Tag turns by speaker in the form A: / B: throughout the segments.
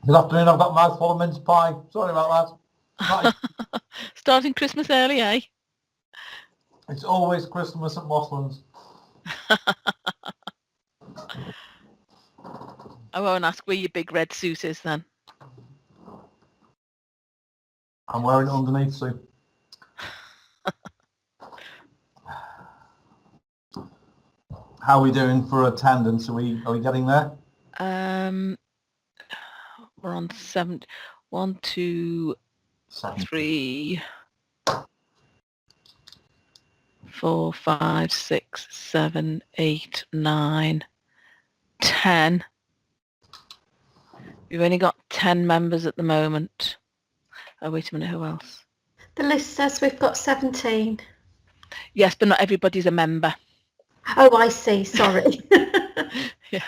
A: Good afternoon. I've got a mouthful of mince pie. Sorry about that.
B: Starting Christmas early, eh?
A: It's always Christmas at Mosslands.
B: I won't ask where your big red suit is then.
A: I'm wearing it underneath, Sue. How are we doing for attendance? Are we getting there?
B: We're on 7. 1, 2, 3, 4, 5, 6, 7, 8, 9, 10. We've only got 10 members at the moment. Oh, wait a minute, who else?
C: The list says we've got 17.
B: Yes, but not everybody's a member.
C: Oh, I see. Sorry.
B: Yeah.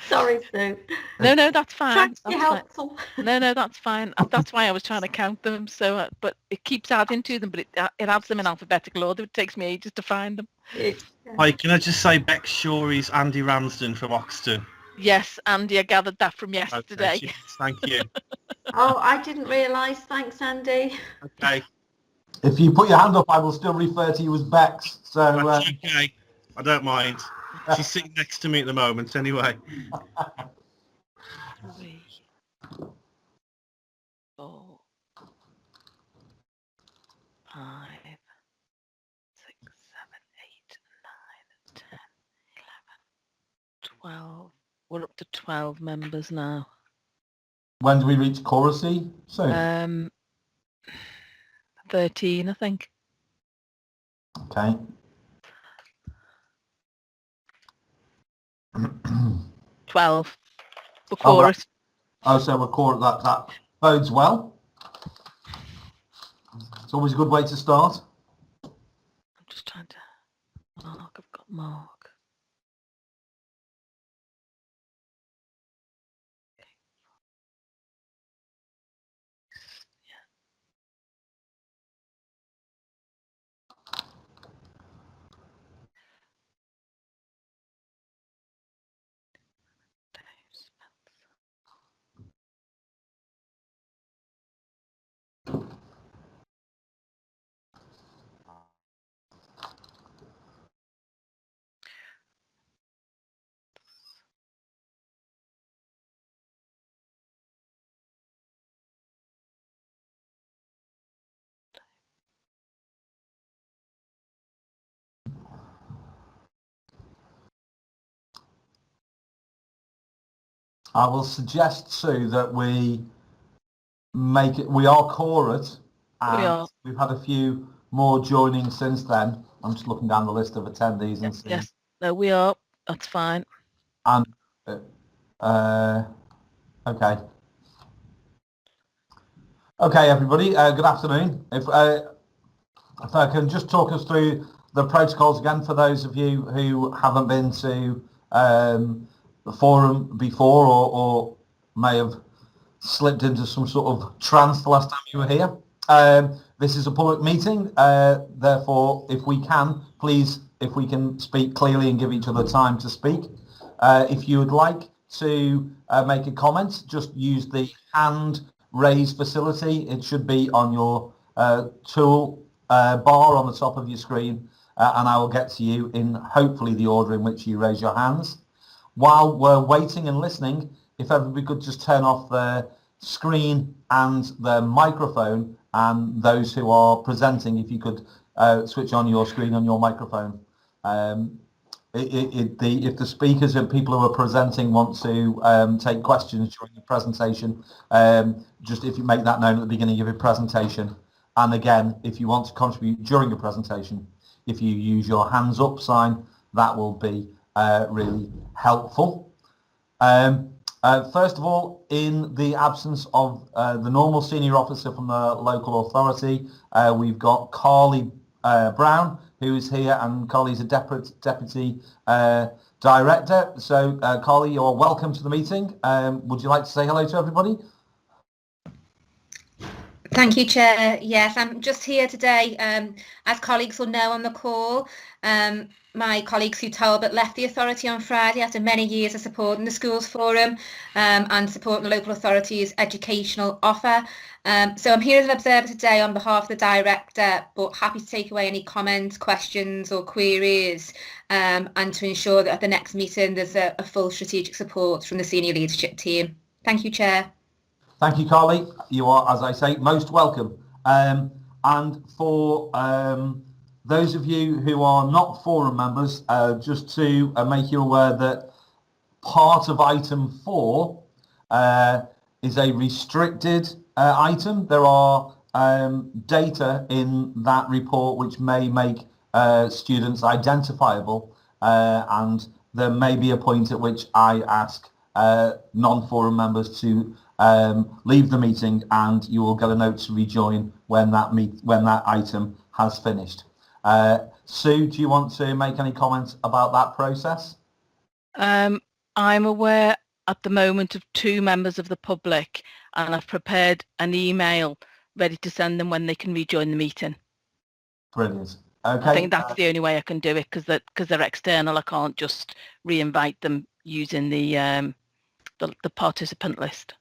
C: Sorry, Sue.
B: No, that's fine.
C: Trying to be
B: That's
C: helpful.
B: fine. No, that's fine. That's why I was trying to count them. So, but it keeps adding to them, but it adds them in alphabetical order. It takes me ages to find them.
C: Yeah.
D: Hi, can I just say Bex Shorey's Andy Ramsden from Oxton?
B: Yes, Andy, I gathered that from yesterday.
D: Okay, thank you.
C: Oh, I didn't realise. Thanks, Andy.
D: Okay.
A: If you put your hand up, I will still refer to you as Bex. So
D: That's okay. I don't mind. She's sitting next to me at the moment anyway.
B: 3, 4, 5, 6, 7, 8, 9, 10, 11, 12. We're up to 12 members now.
A: when do we reach chorusy? Soon.
B: 13, I think.
A: Okay.
B: 12. For
A: Oh, right.
B: chorus.
A: Oh, so we're chorus. That bodes well. It's always a good way to start.
B: I'm just trying to mark. I've got mark.
A: I will suggest, Sue, that we make it. We are chorus, and we've had a few more joining since then. I'm just looking down the list of attendees and seeing.
B: Yes, no, we are. That's fine.
A: And okay. Okay, everybody. Good afternoon. If I can just talk us through the protocols again for those of you who haven't been to the forum before or may have slipped into some sort of trance the last time you were here. This is a public meeting, therefore, if we can, please, if we can speak clearly and give each other time to speak. If you would like to make a comment, just use the hand raise facility. It should be on your tool bar on the top of your screen, and I will get to you in hopefully the order in which you raise your hands. While we're waiting and listening, if everybody could just turn off their screen and their microphone, and those who are presenting, if you could switch on your screen and your microphone. If the speakers and people who are presenting want to take questions during the presentation, just if you make that known at the beginning of your presentation. And again, if you want to contribute during the presentation, if you use your hands up sign, that will be really helpful. First of all, in the absence of the normal senior officer from the local authority, we've got Carly Brown, who is here, and Carly's a deputy director. So, Carly, you're welcome to the meeting. Would you like to say hello to everybody?
E: Thank you, Chair. Yes, I'm just here today, as colleagues will know on the call. My colleague Sue Talbot left the authority on Friday after many years of supporting the Schools Forum and supporting the local authority's educational offer. So I'm here as an observer today on behalf of the Director, but happy to take away any comments, questions or queries and to ensure that at the next meeting there's a full strategic support from the senior leadership team. Thank you, Chair.
A: Thank you, Carly. You are, as I say, most welcome. And for those of you who are not forum members, just to make you aware that part of item 4 is a restricted item. There are data in that report which may make students identifiable, and there may be a point at which I ask non-forum members to leave the meeting, and you will get a note to rejoin when that item has finished. Sue, do you want to make any comments about that process?
B: I'm aware at the moment of 2 members of the public, and I've prepared an email ready to send them when they can rejoin the meeting.
A: Brilliant. Okay.
B: I think that's the only way I can do it, because they're external. I can't just re-invite them using the participant list.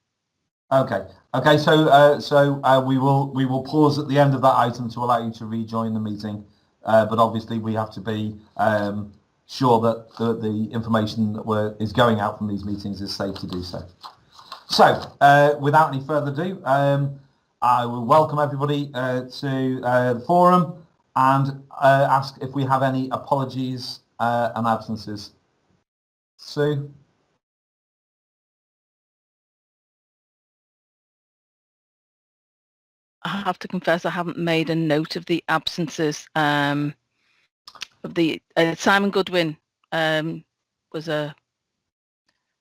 A: Okay. Okay. So we will pause at the end of that item to allow you to rejoin the meeting, but obviously we have to be sure that the information that is going out from these meetings is safe to do so. So without any further ado, I will welcome everybody to the forum and ask if we have any apologies and absences. Sue?
B: I have to confess I haven't made a note of the absences. Of the Simon Goodwin was an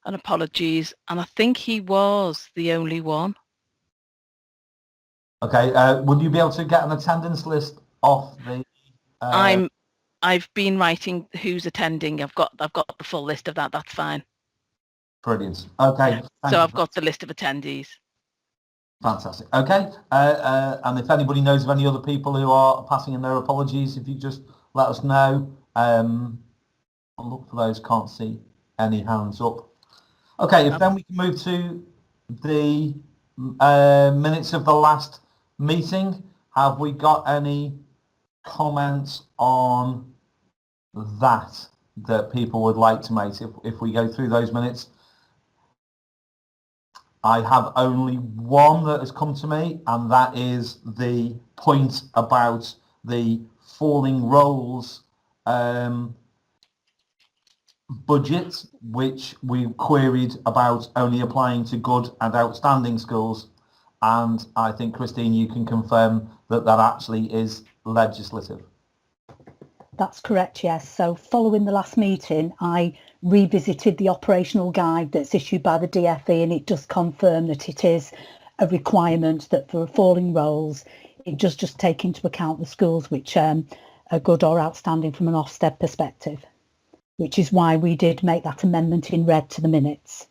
B: apologies, and I think he was the only one.
A: Okay. Would you be able to get an attendance list off the?
B: I've been writing who's attending. I've got the full list of that. That's fine.
A: Brilliant. Okay.
B: Yeah. So I've got the list of attendees.
A: Fantastic. Okay. And if anybody knows of any other people who are passing in their apologies, if you just let us know. I'll look for those. Can't see any hands up. Okay. If then we can move to the minutes of the last meeting. Have we got any comments on that people would like to make if we go through those minutes? I have only one that has come to me, and that is the point about the falling roles budget, which we queried about only applying to good and outstanding schools. And I think, Christine, you can confirm that that actually is legislative.
F: That's correct, yes. So following the last meeting, I revisited the operational guide that's issued by the DFE, and it does confirm that it is a requirement that for falling roles, it does just take into account the schools which are good or outstanding from an Ofsted perspective, which is why we did make that amendment in red to the minutes.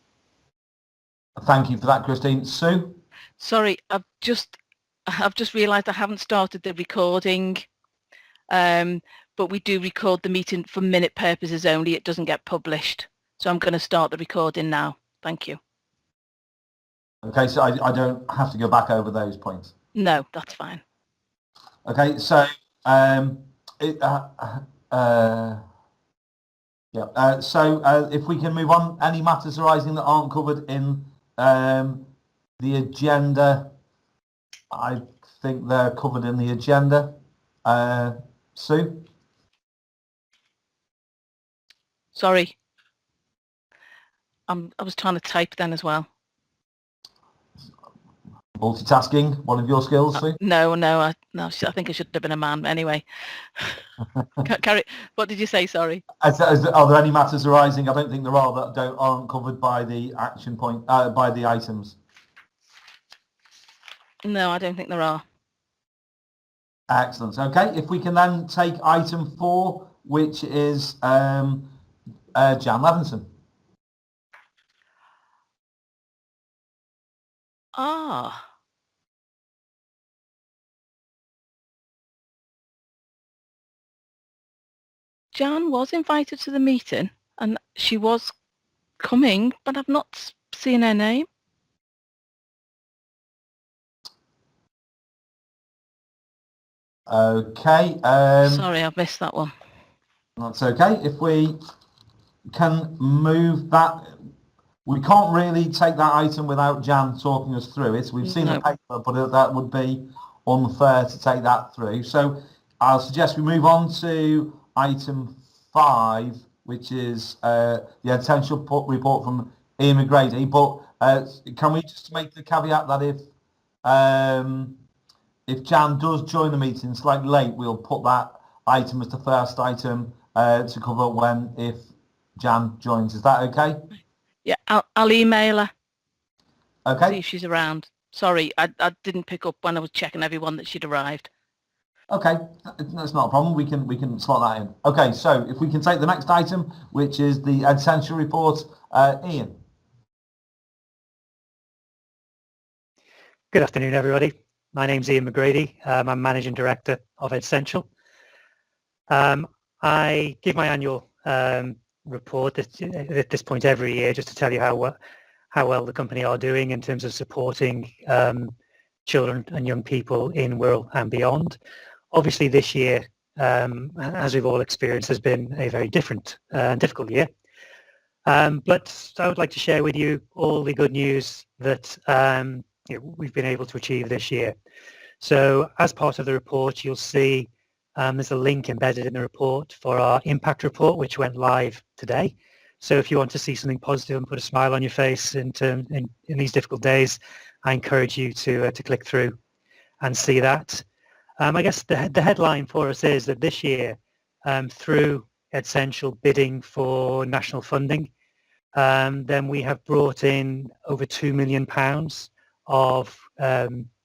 A: Thank you for that, Christine. Sue?
B: Sorry, I've just realised I haven't started the recording. But we do record the meeting for minute purposes only. It doesn't get published. So I'm going to start the recording now. Thank you.
A: Okay, so I don't have to go back over those points.
B: No, that's fine.
A: Okay, so if we can move on, any matters arising that aren't covered in the agenda, I think they're covered in the agenda. Sue?
B: Sorry. I was trying to type then as well.
A: Multitasking, one of your skills, Sue?
B: No, I think I should have been a man anyway. Carry. What did you say? Sorry.
A: Are there any matters arising? I don't think there are that aren't covered by the action point, by the items.
B: No, I don't think there are.
A: Excellent. Okay, if we can then take item 4, which is Jan Levinson.
B: Ah. Jan was invited to the meeting and she was coming, but I've not seen her name.
A: Okay.
B: Sorry, I've missed that one.
A: That's okay. If we can move that, we can't really take that item without Jan talking us through it. We've seen the
B: No.
A: paper, but that would be unfair to take that through. So I'll suggest we move on to item 5, which is the Edsential report from Ian McGrady. But can we just make the caveat that if Jan does join the meeting slightly late, we'll put that item as the first item to cover if Jan joins. Is that okay?
B: Yeah, I'll email her. See
A: Okay.
B: if she's around. Sorry, I didn't pick up when I was checking everyone that she'd arrived.
A: Okay, that's not a problem. We can slot that in. Okay, so if we can take the next item, which is the Edsential report, Ian.
G: Good afternoon, everybody. My name's Ian McGrady. I'm Managing Director of Edsential. I give my annual report at this point every year just to tell you how well the company are doing in terms of supporting children and young people in Wirral and beyond. Obviously, this year, as we've all experienced, has been a very different and difficult year. But I would like to share with you all the good news that we've been able to achieve this year. So as part of the report, you'll see there's a link embedded in the report for our impact report, which went live today. So if you want to see something positive and put a smile on your face in these difficult days, I encourage you to click through and see that. I guess the headline for us is that this year, through Edsential bidding for national funding, then we have brought in over £2 million of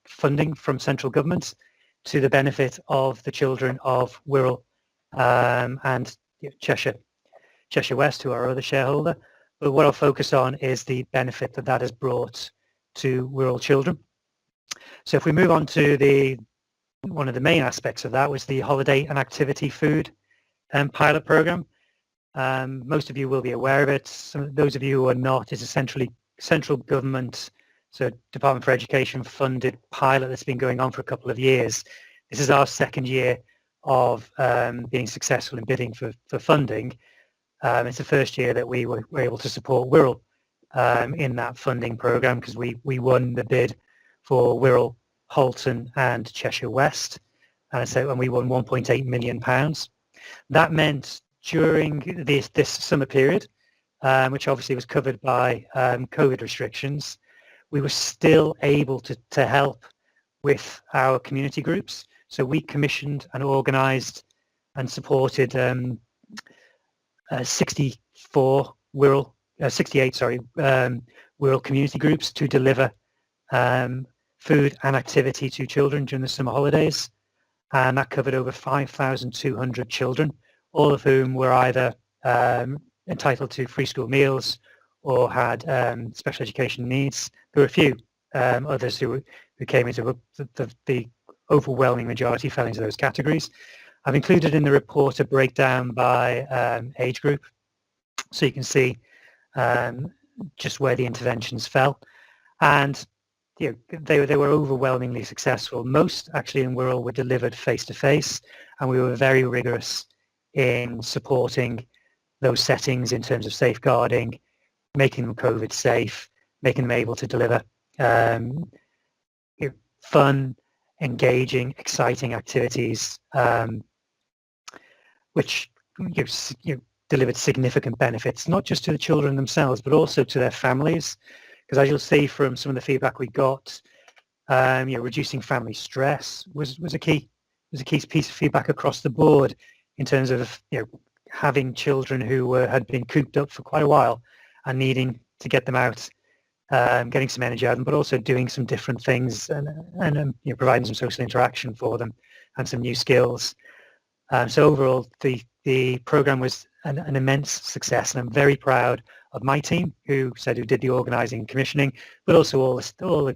G: funding from central government to the benefit of the children of Wirral and Cheshire West, who are our other shareholder. But what I'll focus on is the benefit that has brought to Wirral children. So if we move on to one of the main aspects of that was the holiday and activity food pilot program. Most of you will be aware of it. Those of you who are not, it's a central government, so Department for Education funded pilot that's been going on for a couple of years. This is our second year of being successful in bidding for funding. It's the first year that we were able to support Wirral in that funding program because we won the bid for Wirral, Halton and Cheshire West. And we won £1.8 million. That meant during this summer period, which obviously was covered by COVID restrictions, we were still able to help with our community groups. So we commissioned and organised and supported 68 Wirral community groups to deliver food and activity to children during the summer holidays. And that covered over 5,200 children, all of whom were either entitled to free school meals or had special education needs. There were a few others who came into the overwhelming majority fell into those categories. I've included in the report a breakdown by age group, so you can see just where the interventions fell. And they were overwhelmingly successful. Most actually in Wirral were delivered face-to-face, and we were very rigorous in supporting those settings in terms of safeguarding, making them COVID safe, making them able to deliver fun, engaging, exciting activities, which delivered significant benefits, not just to the children themselves, but also to their families. Because as you'll see from some of the feedback we got, reducing family stress was a key piece of feedback across the board in terms of having children who had been cooped up for quite a while and needing to get them out, getting some energy out of them, but also doing some different things and providing some social interaction for them and some new skills. So overall, the program was an immense success, and I'm very proud of my team who did the organising and commissioning, but also all the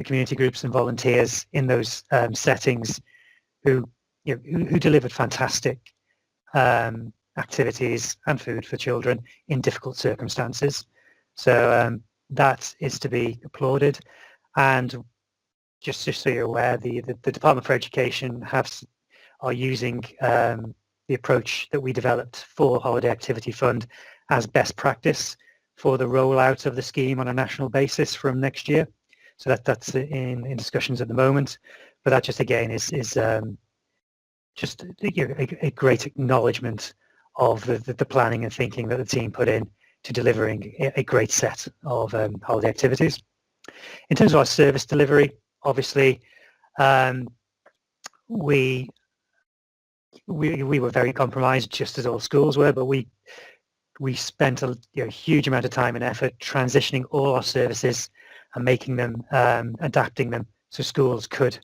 G: community groups and volunteers in those settings who delivered fantastic activities and food for children in difficult circumstances. So that is to be applauded. And just so you're aware, the Department for Education are using the approach that we developed for Holiday Activity Fund as best practice for the rollout of the scheme on a national basis from next year. So that's in discussions at the moment. But that just again is just a great acknowledgement of the planning and thinking that the team put in to delivering a great set of holiday activities. In terms of our service delivery, obviously, we were very compromised, just as all schools were, but we spent a huge amount of time and effort transitioning all our services and making them, adapting them so schools could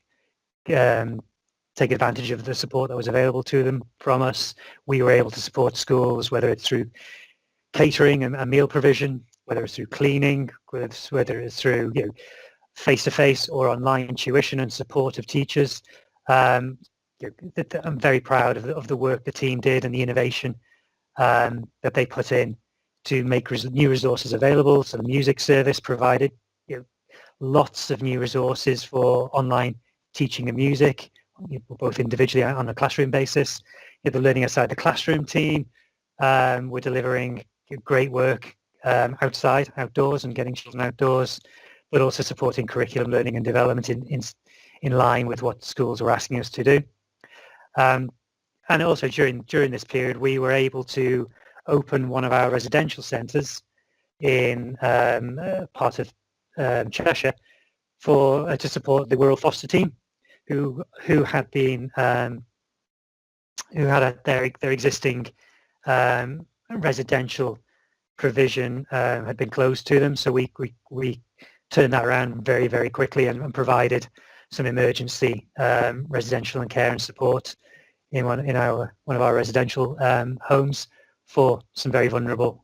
G: take advantage of the support that was available to them from us. We were able to support schools, whether it's through catering and meal provision, whether it's through cleaning, whether it's through face-to-face or online tuition and support of teachers. I'm very proud of the work the team did and the innovation that they put in to make new resources available. So the music service provided lots of new resources for online teaching of music, both individually and on a classroom basis. The Learning Outside the Classroom team were delivering great work outdoors and getting children outdoors, but also supporting curriculum learning and development in line with what schools were asking us to do. And also during this period, we were able to open one of our residential centres in part of Cheshire to support the Wirral foster team, who had been their existing residential provision had been closed to them. So we turned that around very, very quickly and provided some emergency residential and care and support in one of our residential homes for some very vulnerable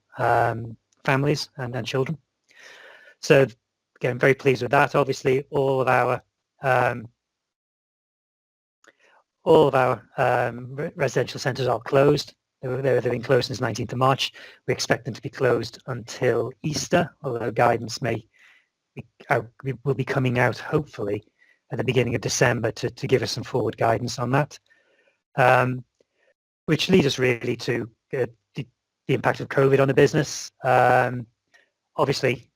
G: families and children. So again, very pleased with that. Obviously, all of our residential centres are closed. They've been closed since 19th of March. We expect them to be closed until Easter, although guidance will be coming out hopefully at the beginning of December to give us some forward guidance on that. Which leads us really to the impact of COVID on the business. Obviously,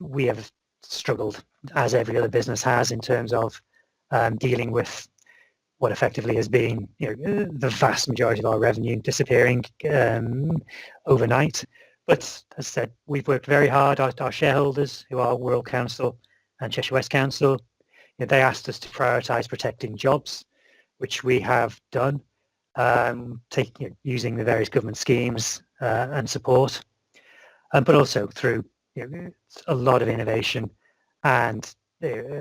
G: we have struggled, as every other business has, in terms of dealing with what effectively has been the vast majority of our revenue disappearing overnight. But as I said, we've worked very hard. Our shareholders, who are Wirral Council and Cheshire West Council, they asked us to prioritise protecting jobs, which we have done, using the various government schemes and support, but also through a lot of innovation and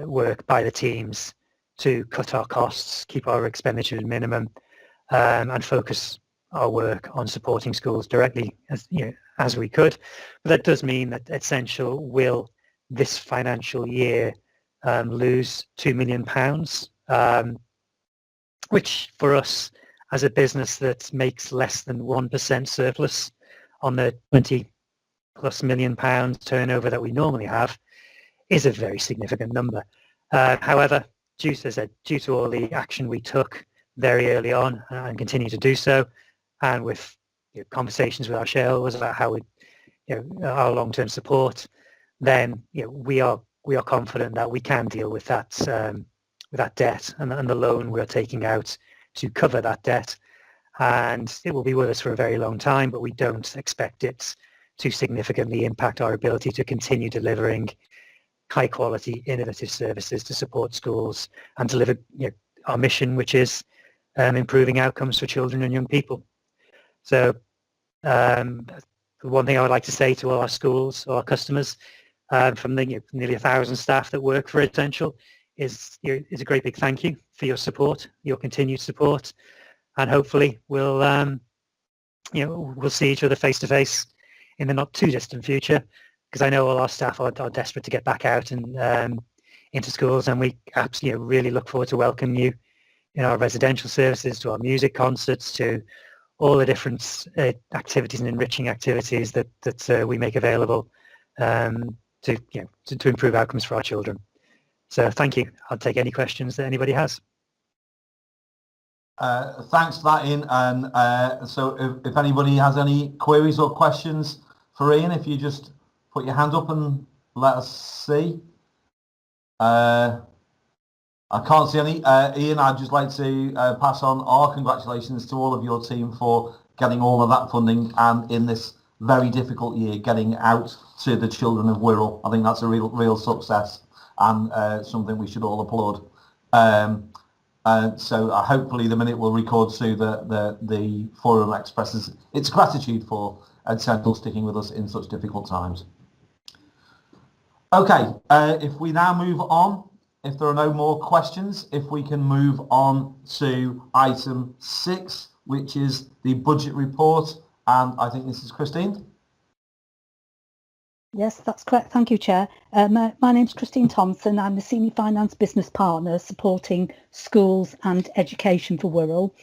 G: work by the teams to cut our costs, keep our expenditure at minimum, and focus our work on supporting schools directly as we could. But that does mean that Edsential will this financial year lose £2 million, which for us as a business that makes less than 1% surplus on the £20+ million turnover that we normally have is a very significant number. However, due to all the action we took very early on and continue to do so, and with conversations with our shareholders about how our long-term support, then we are confident that we can deal with that debt and the loan we're taking out to cover that debt, and it will be with us for a very long time. But we don't expect it to significantly impact our ability to continue delivering high-quality, innovative services to support schools and deliver our mission, which is improving outcomes for children and young people. So one thing I would like to say to all our schools, all our customers, from the nearly 1,000 staff that work for Edsential, is a great big thank you for your support, your continued support, and hopefully we'll see each other face to face in the not too distant future, because I know all our staff are desperate to get back out and into schools, and we absolutely really look forward to welcoming you in our residential services, to our music concerts, to all the different activities and enriching activities that we make available to improve outcomes for our children. So thank you. I'll take any questions that anybody has.
A: Thanks for that, Ian. And so if anybody has any queries or questions for Ian, if you just put your hand up and let us see. I can't see any. Ian, I'd just like to pass on our congratulations to all of your team for getting all of that funding and in this very difficult year getting out to the children of Wirral. I think that's a real success and something we should all applaud. So hopefully the minute will record so that the forum expresses its gratitude for Edsential sticking with us in such difficult times. Okay, if we now move on, if there are no more questions, if we can move on to item 6, which is the budget report, and I think this is Christine.
F: Yes, that's correct. Thank you, Chair. My name's Christine Thompson. I'm the Senior Finance Business Partner supporting schools and education for Wirral.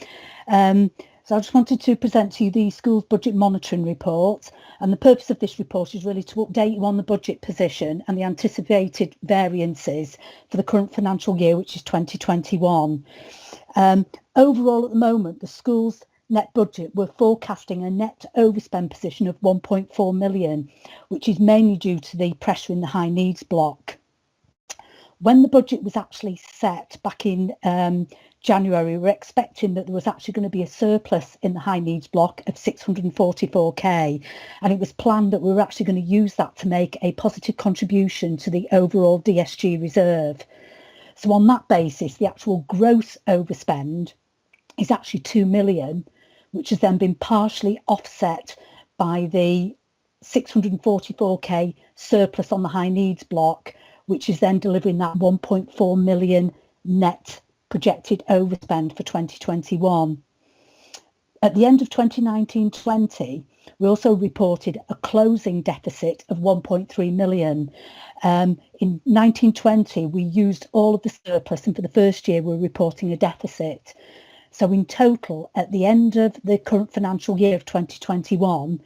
F: So I just wanted to present to you the Schools Budget Monitoring Report, and the purpose of this report is really to update you on the budget position and the anticipated variances for the current financial year, which is 2021. Overall, at the moment, the schools net budget, we're forecasting a net overspend position of 1.4 million, which is mainly due to the pressure in the high needs block. When the budget was actually set back in January, we were expecting that there was actually going to be a surplus in the high needs block of 644k, and it was planned that we were actually going to use that to make a positive contribution to the overall DSG reserve. So on that basis, the actual gross overspend is actually 2 million, which has then been partially offset by the 644k surplus on the high needs block, which is then delivering that 1.4 million net projected overspend for 2021. At the end of 2019-20, we also reported a closing deficit of 1.3 million. In 19-20, we used all of the surplus, and for the first year, we're reporting a deficit. So in total, at the end of the current financial year of 2021,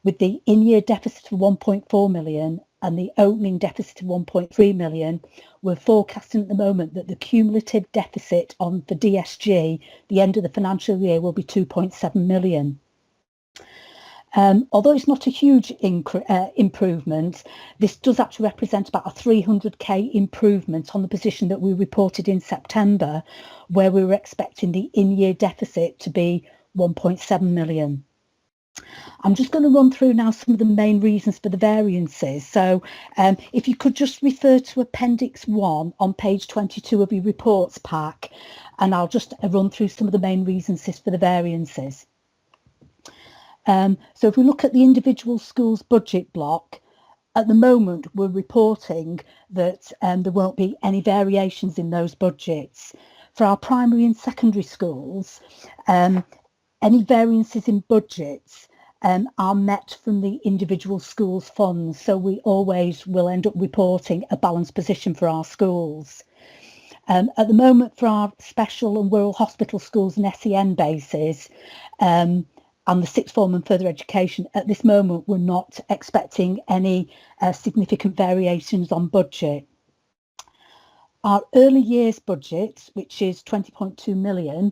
F: with the in-year deficit of 1.4 million and the opening deficit of 1.3 million, we're forecasting at the moment that the cumulative deficit on the DSG, the end of the financial year, will be 2.7 million. Although it's not a huge improvement, this does actually represent about a 300k improvement on the position that we reported in September, where we were expecting the in-year deficit to be 1.7 million. I'm just going to run through now some of the main reasons for the variances. So if you could just refer to Appendix 1 on page 22 of your reports pack, and I'll just run through some of the main reasons for the variances. So if we look at the individual schools budget block, at the moment we're reporting that there won't be any variations in those budgets. For our primary and secondary schools, any variances in budgets are met from the individual schools funds, so we always will end up reporting a balanced position for our schools. At the moment, for our special and rural hospital schools and SEN bases, and the sixth form and further education, at this moment we're not expecting any significant variations on budget. Our early years budget, which is 20.2 million,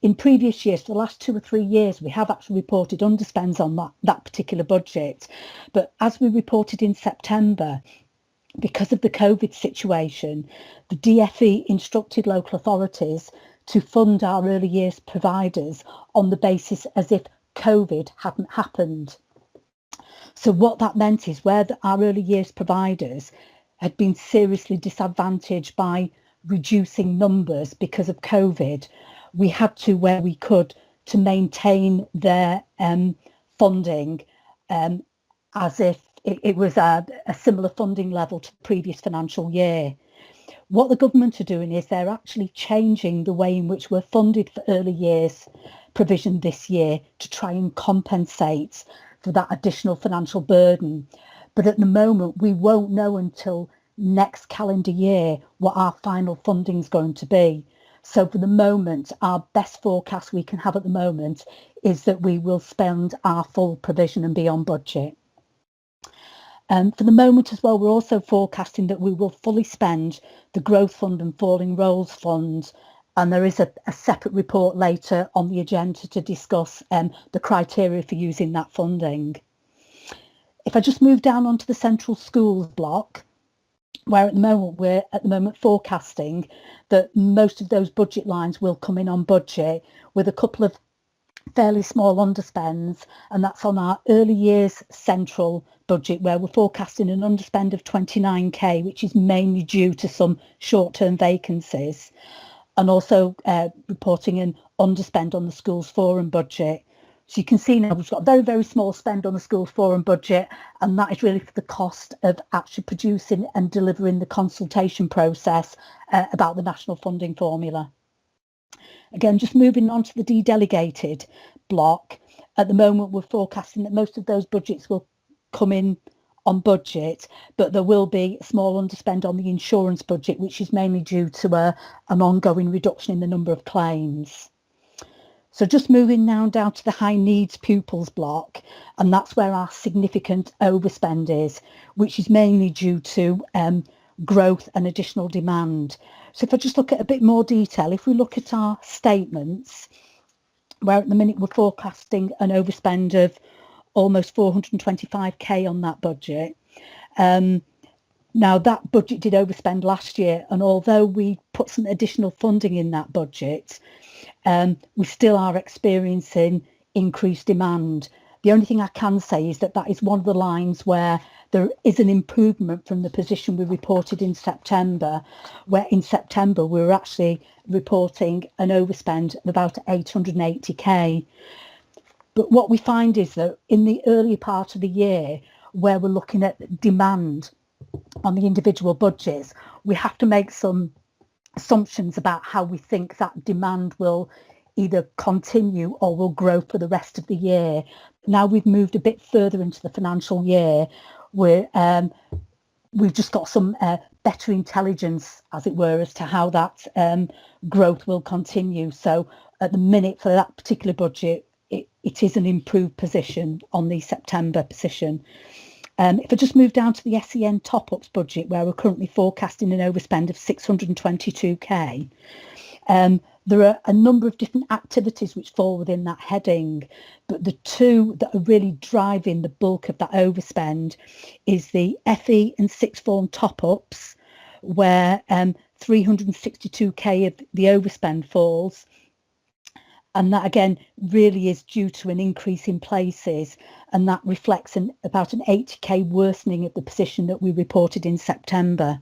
F: in previous years, for the last 2 or 3 years, we have actually reported underspends on that particular budget. But as we reported in September, because of the COVID situation, the DFE instructed local authorities to fund our early years providers on the basis as if COVID hadn't happened. So what that meant is where our early years providers had been seriously disadvantaged by reducing numbers because of COVID, we had to, where we could, to maintain their funding as if it was a similar funding level to the previous financial year. What the government are doing is they're actually changing the way in which we're funded for early years provision this year to try and compensate for that additional financial burden. But at the moment, we won't know until next calendar year what our final funding is going to be. So for the moment, our best forecast we can have at the moment is that we will spend our full provision and be on budget. For the moment as well, we're also forecasting that we will fully spend the Growth Fund and Falling Roles Fund, and there is a separate report later on the agenda to discuss the criteria for using that funding. If I just move down onto the Central Schools block, where at the moment we're forecasting that most of those budget lines will come in on budget, with a couple of fairly small underspends, and that's on our early years central budget, where we're forecasting an underspend of 29k, which is mainly due to some short-term vacancies, and also reporting an underspend on the schools forum budget. So you can see now we've got a very, very small spend on the schools forum budget, and that is really for the cost of actually producing and delivering the consultation process about the national funding formula. Again, just moving on to the de-delegated block, at the moment we're forecasting that most of those budgets will come in on budget, but there will be a small underspend on the insurance budget, which is mainly due to an ongoing reduction in the number of claims. So just moving now down to the high needs pupils block, and that's where our significant overspend is, which is mainly due to growth and additional demand. So if I just look at a bit more detail, if we look at our statements, where at the minute we're forecasting an overspend of almost 425k on that budget. Now that budget did overspend last year, and although we put some additional funding in that budget, we still are experiencing increased demand. The only thing I can say is that that is one of the lines where there is an improvement from the position we reported in September, where in September we were actually reporting an overspend of about 880k. But what we find is that in the earlier part of the year, where we're looking at demand on the individual budgets, we have to make some assumptions about how we think that demand will either continue or will grow for the rest of the year. Now we've moved a bit further into the financial year, where we've just got some better intelligence, as it were, as to how that growth will continue. So at the minute for that particular budget, it is an improved position on the September position. If I just move down to the SEN top-ups budget, where we're currently forecasting an overspend of 622k, there are a number of different activities which fall within that heading, but the two that are really driving the bulk of that overspend is the FE and sixth form top-ups, where 362k of the overspend falls. And that again really is due to an increase in places, and that reflects about an 80k worsening of the position that we reported in September.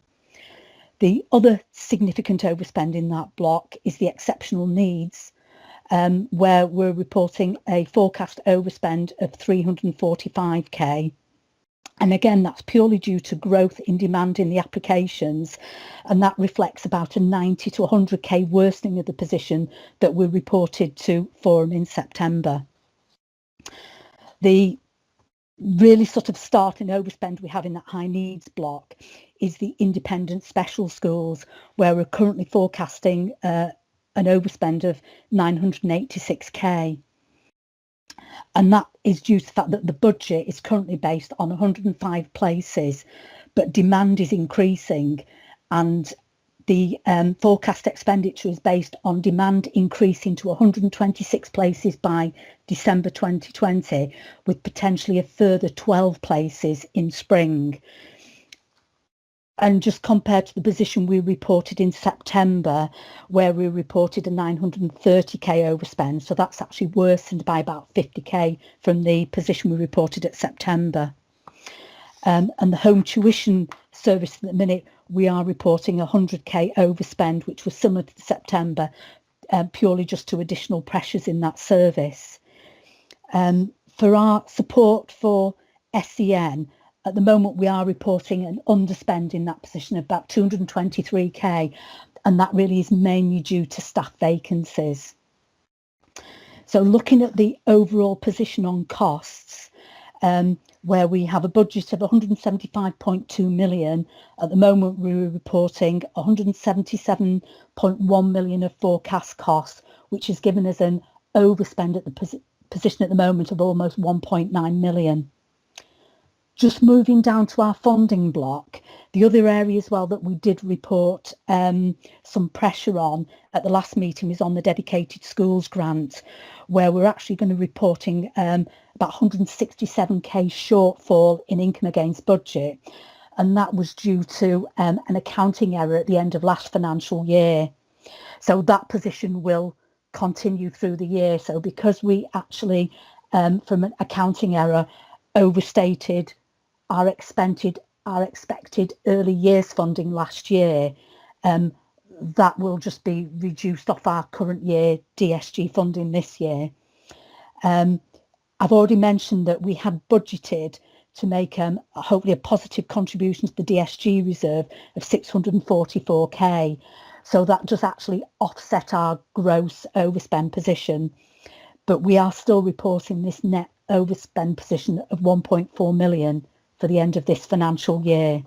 F: The other significant overspend in that block is the exceptional needs, where we're reporting a forecast overspend of 345k. And again, that's purely due to growth in demand in the applications, and that reflects about a 90 to 100k worsening of the position that we reported to Forum in September. The really sort of starting overspend we have in that high needs block is the independent special schools, where we're currently forecasting an overspend of 986k. And that is due to the fact that the budget is currently based on 105 places, but demand is increasing, and the forecast expenditure is based on demand increasing to 126 places by December 2020, with potentially a further 12 places in spring. And just compared to the position we reported in September, where we reported a 930k overspend, so that's actually worsened by about 50k from the position we reported at September. And the home tuition service at the minute, we are reporting a 100k overspend, which was similar to September, purely just to additional pressures in that service. For our support for SEN, at the moment, we are reporting an underspend in that position of about 223k, and that really is mainly due to staff vacancies. So looking at the overall position on costs, where we have a budget of 175.2 million. At the moment, we're reporting 177.1 million of forecast costs, which has given us an overspend at the position at the moment of almost 1.9 million. Just moving down to our funding block, the other area as well that we did report some pressure on at the last meeting is on the dedicated schools grant, where we're actually going to be reporting about 167k shortfall in income against budget, and that was due to an accounting error at the end of last financial year. So that position will continue through the year. So because we actually from an accounting error overstated our expected early years funding last year, that will just be reduced off our current year DSG funding this year. I've already mentioned that we had budgeted to make hopefully a positive contribution to the DSG reserve of 644k. So that does actually offset our gross overspend position, but we are still reporting this net overspend position of 1.4 million for the end of this financial year.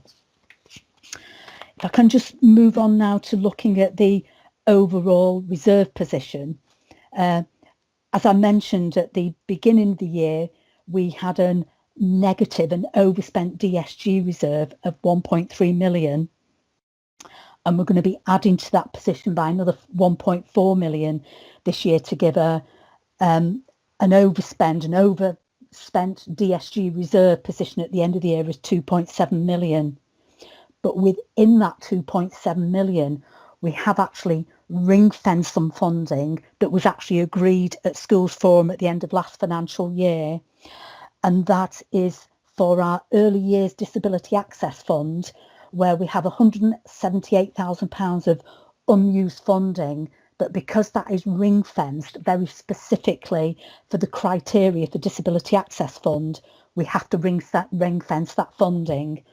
F: If I can just move on now to looking at the overall reserve position. As I mentioned at the beginning of the year, we had a negative and overspent DSG reserve of 1.3 million. And we're going to be adding to that position by another 1.4 million this year to give an overspent DSG reserve position at the end of the year is 2.7 million. But within that 2.7 million, we have actually ring-fenced some funding that was actually agreed at Schools Forum at the end of last financial year. And that is for our Early Years Disability Access Fund, where we have £178,000 of unused funding. But because that is ring-fenced very specifically for the criteria for Disability Access Fund, we have to ring-fence that funding.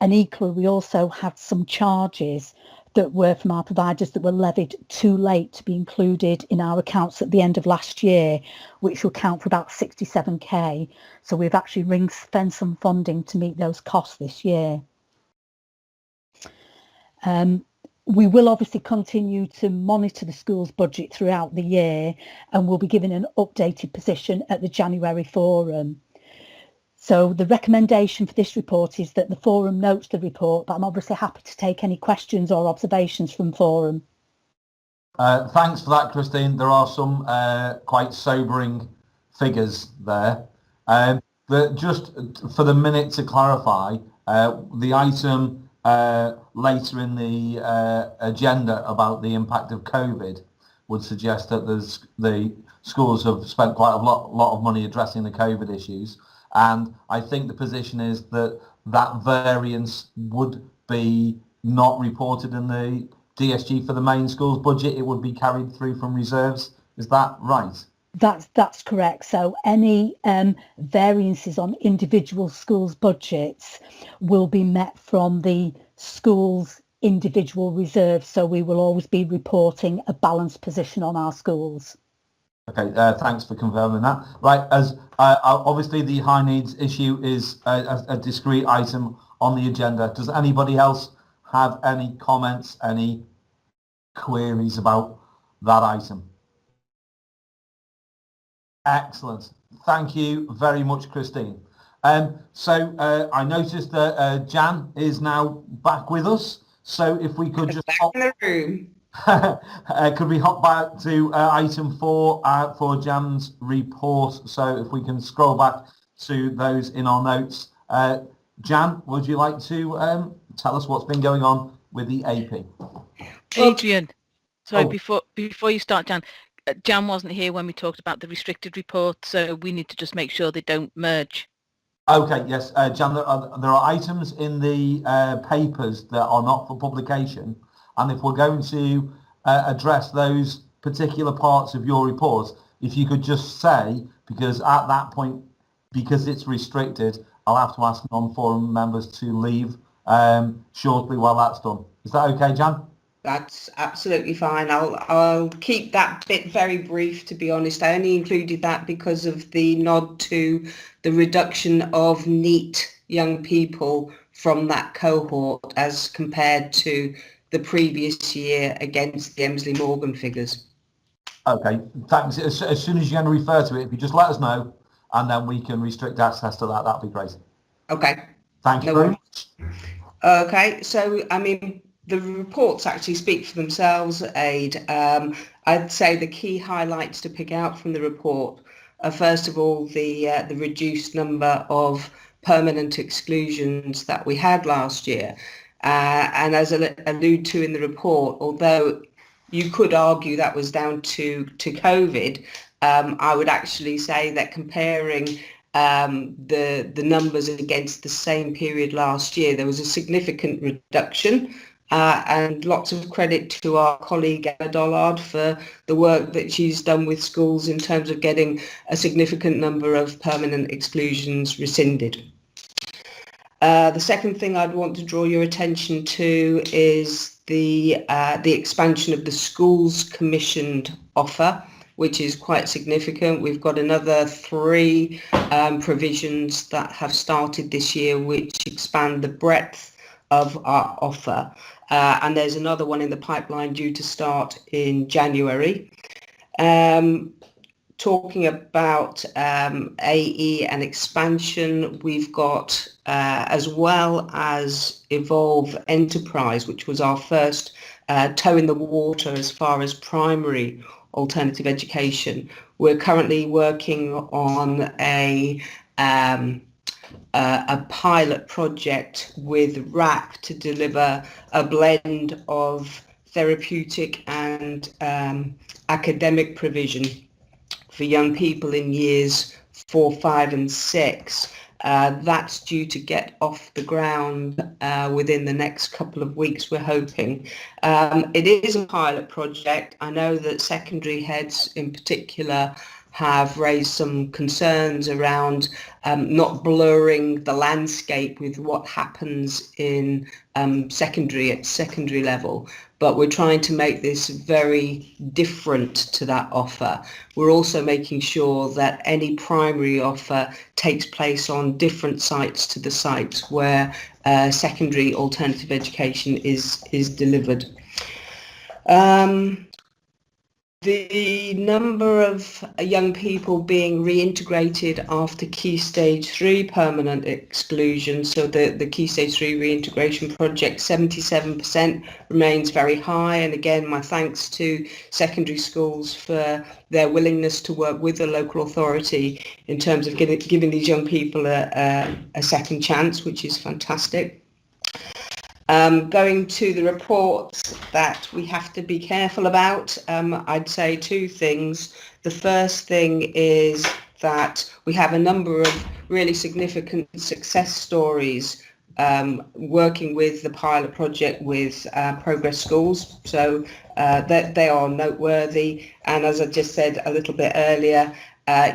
F: And equally, we also had some charges that were from our providers that were levied too late to be included in our accounts at the end of last year, which will count for about 67k. So we've actually ring-fenced some funding to meet those costs this year. We will obviously continue to monitor the school's budget throughout the year, and we'll be given an updated position at the January forum. So the recommendation for this report is that the forum notes the report, but I'm obviously happy to take any questions or observations from forum.
A: Thanks for that, Christine. There are some quite sobering figures there. But just for the minute to clarify, the item later in the agenda about the impact of COVID would suggest that the schools have spent quite a lot of money addressing the COVID issues. And I think the position is that that variance would be not reported in the DSG for the main schools budget. It would be carried through from reserves. Is that right?
F: That's correct. So any variances on individual schools' budgets will be met from the school's individual reserves. So we will always be reporting a balanced position on our schools.
A: Okay, thanks for confirming that. Right, as obviously the high needs issue is a discrete item on the agenda. Does anybody else have any comments, any queries about that item? Excellent. Thank you very much, Christine. So I noticed that Jan is now back with us. So if we could just hop in the room. Could we hop back to item 4 for Jan's report? So if we can scroll back to those in our notes. Jan, would you like to tell us what's been going on with the AP?
B: Adrian, sorry, before you start, Jan wasn't here when we talked about the restricted report, so we need to just make sure they don't merge.
A: Okay, yes, Jan, there are items in the papers that are not for publication, and if we're going to address those particular parts of your report, if you could just say, because at that point, because it's restricted, I'll have to ask non-forum members to leave shortly while that's done. Is that okay, Jan?
H: That's absolutely fine. I'll keep that bit very brief, to be honest. I only included that because of the nod to the reduction of NEET young people from that cohort as compared to the previous year against the Emsley Morgan figures.
A: Okay, thanks. As soon as you're going to refer to it, if you just let us know, and then we can restrict access to that, that'd be great.
H: Okay.
A: Thank you
H: No
A: very
H: worries.
A: much.
H: Okay, so I mean, the reports actually speak for themselves, Aid. I'd say the key highlights to pick out from the report are, first of all, the reduced number of permanent exclusions that we had last year. And as I allude to in the report, although you could argue that was down to COVID, I would actually say that comparing the numbers against the same period last year, there was a significant reduction, and lots of credit to our colleague Emma Dollard for the work that she's done with schools in terms of getting a significant number of permanent exclusions rescinded. The second thing I'd want to draw your attention to is the expansion of the schools commissioned offer, which is quite significant. We've got another 3 provisions that have started this year, which expand the breadth of our offer. And there's another one in the pipeline due to start in January. Talking about AE and expansion, we've got, as well as Evolve Enterprise, which was our first toe in the water as far as primary alternative education. We're currently working on a pilot project with RAP to deliver a blend of therapeutic and academic provision for young people in years 4, 5 and 6. That's due to get off the ground within the next couple of weeks, we're hoping. It is a pilot project. I know that secondary heads in particular have raised some concerns around not blurring the landscape with what happens in secondary at secondary level. But we're trying to make this very different to that offer. We're also making sure that any primary offer takes place on different sites to the sites where secondary alternative education is delivered. The number of young people being reintegrated after Key Stage 3 permanent exclusion, so the Key Stage 3 reintegration project, 77% remains very high. And again, my thanks to secondary schools for their willingness to work with the local authority in terms of giving these young people a second chance, which is fantastic. Going to the reports that we have to be careful about, I'd say 2 things. The first thing is that we have a number of really significant success stories working with the pilot project with Progress Schools, so that they are noteworthy. And as I just said a little bit earlier,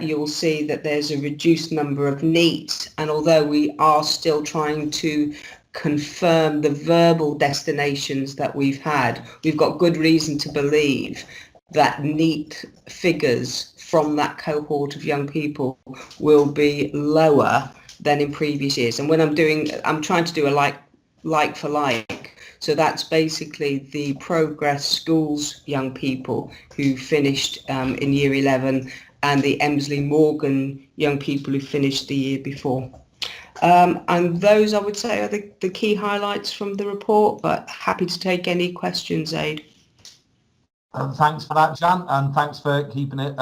H: you'll see that there's a reduced number of NEET, and although we are still trying to confirm the verbal destinations that we've had, we've got good reason to believe that NEET figures from that cohort of young people will be lower than in previous years. And when I'm trying to do a like for like, so that's basically the Progress Schools young people who finished in year 11 and the Emsley Morgan young people who finished the year before. And those, I would say, are the key highlights from the report, but happy to take any questions, Aid.
A: Thanks for that, Jan, and thanks for keeping it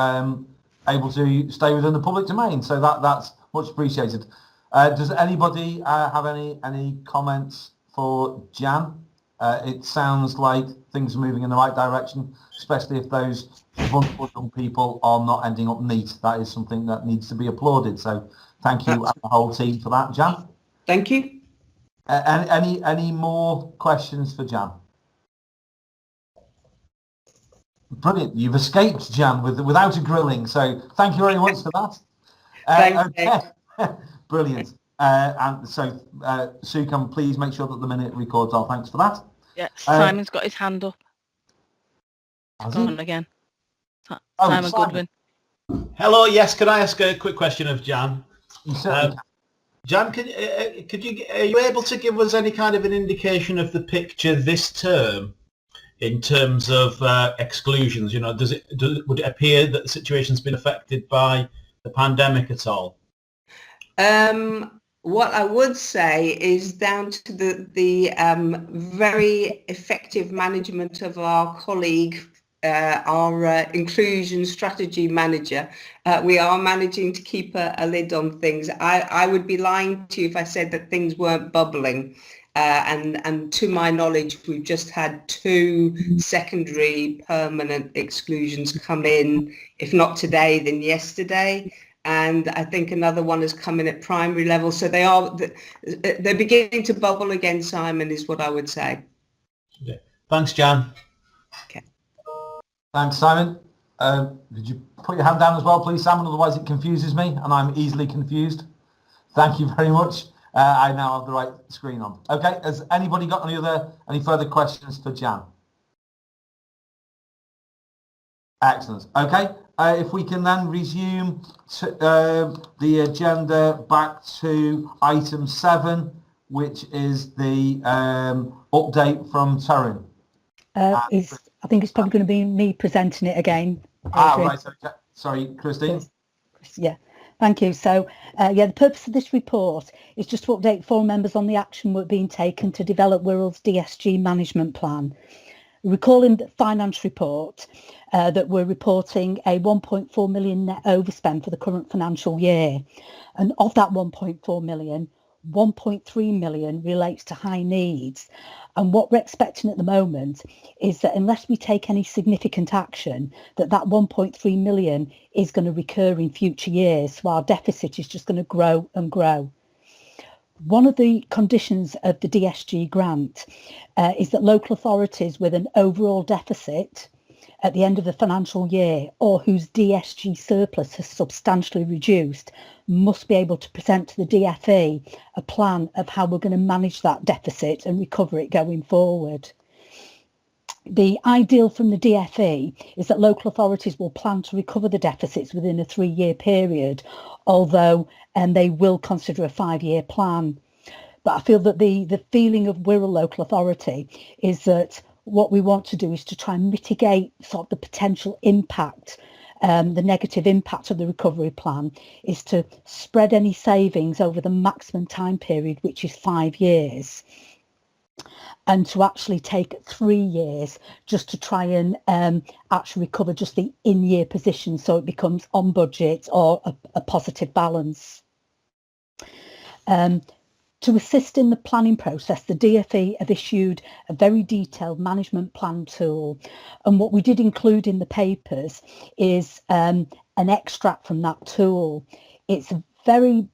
A: able to stay within the public domain. So that's much appreciated. Does anybody have any comments for Jan? It sounds like things are moving in the right direction, especially if those vulnerable young people are not ending up NEET. That is something that needs to be applauded. So thank you and the whole team for that, Jan.
H: Thank you.
A: Any more questions for Jan? Brilliant. You've escaped, Jan, without a grilling. So thank you very much for that.
H: Thanks.
A: Okay. Brilliant. And so, Sue, can please make sure that the minute records our thanks for that.
B: Yeah, Simon's got his hand up.
A: Has
B: Gone
A: he?
B: again.
A: Oh,
B: Simon
A: Simon.
B: Goodwin.
I: Hello, yes, could I ask a quick question of Jan?
A: You certainly can.
I: Jan, are you able to give us any kind of an indication of the picture this term in terms of exclusions? You know, would it appear that the situation's been affected by the pandemic at all?
H: What I would say is down to the very effective management of our colleague, our inclusion strategy manager. We are managing to keep a lid on things. I would be lying to you if I said that things weren't bubbling. And to my knowledge, we've just had 2 secondary permanent exclusions come in, if not today, then yesterday. And I think another one has come in at primary level. So they're beginning to bubble again, Simon, is what I would say.
I: Okay. Thanks, Jan.
H: Okay.
A: Thanks, Simon. Did you put your hand down as well, please, Simon? Otherwise it confuses me and I'm easily confused. Thank you very much. I now have the right screen on. Okay, has anybody got any further questions for Jan? Excellent. Okay, if we can then resume the agenda back to item 7, which is the update from Taryn.
F: I think it's probably going to be me presenting it again.
A: Right. Okay. Sorry, Christine.
F: Yeah, thank you. So, the purpose of this report is just to update forum members on the action work being taken to develop Wirral's DSG management plan. Recalling the finance report that we're reporting a 1.4 million net overspend for the current financial year. And of that 1.4 million, 1.3 million relates to high needs. And what we're expecting at the moment is that unless we take any significant action, that 1.3 million is going to recur in future years. So our deficit is just going to grow and grow. One of the conditions of the DSG grant is that local authorities with an overall deficit at the end of the financial year or whose DSG surplus has substantially reduced must be able to present to the DFE a plan of how we're going to manage that deficit and recover it going forward. The ideal from the DFE is that local authorities will plan to recover the deficits within a 3-year period, although they will consider a 5-year plan. But I feel that the feeling of Wirral local authority is that what we want to do is to try and mitigate sort of the potential impact, the negative impact of the recovery plan, is to spread any savings over the maximum time period, which is 5 years. And to actually take 3 years just to try and actually recover just the in-year position so it becomes on budget or a positive balance. To assist in the planning process, the DFE have issued a very detailed management plan tool. And what we did include in the papers is an extract from that tool. It's a very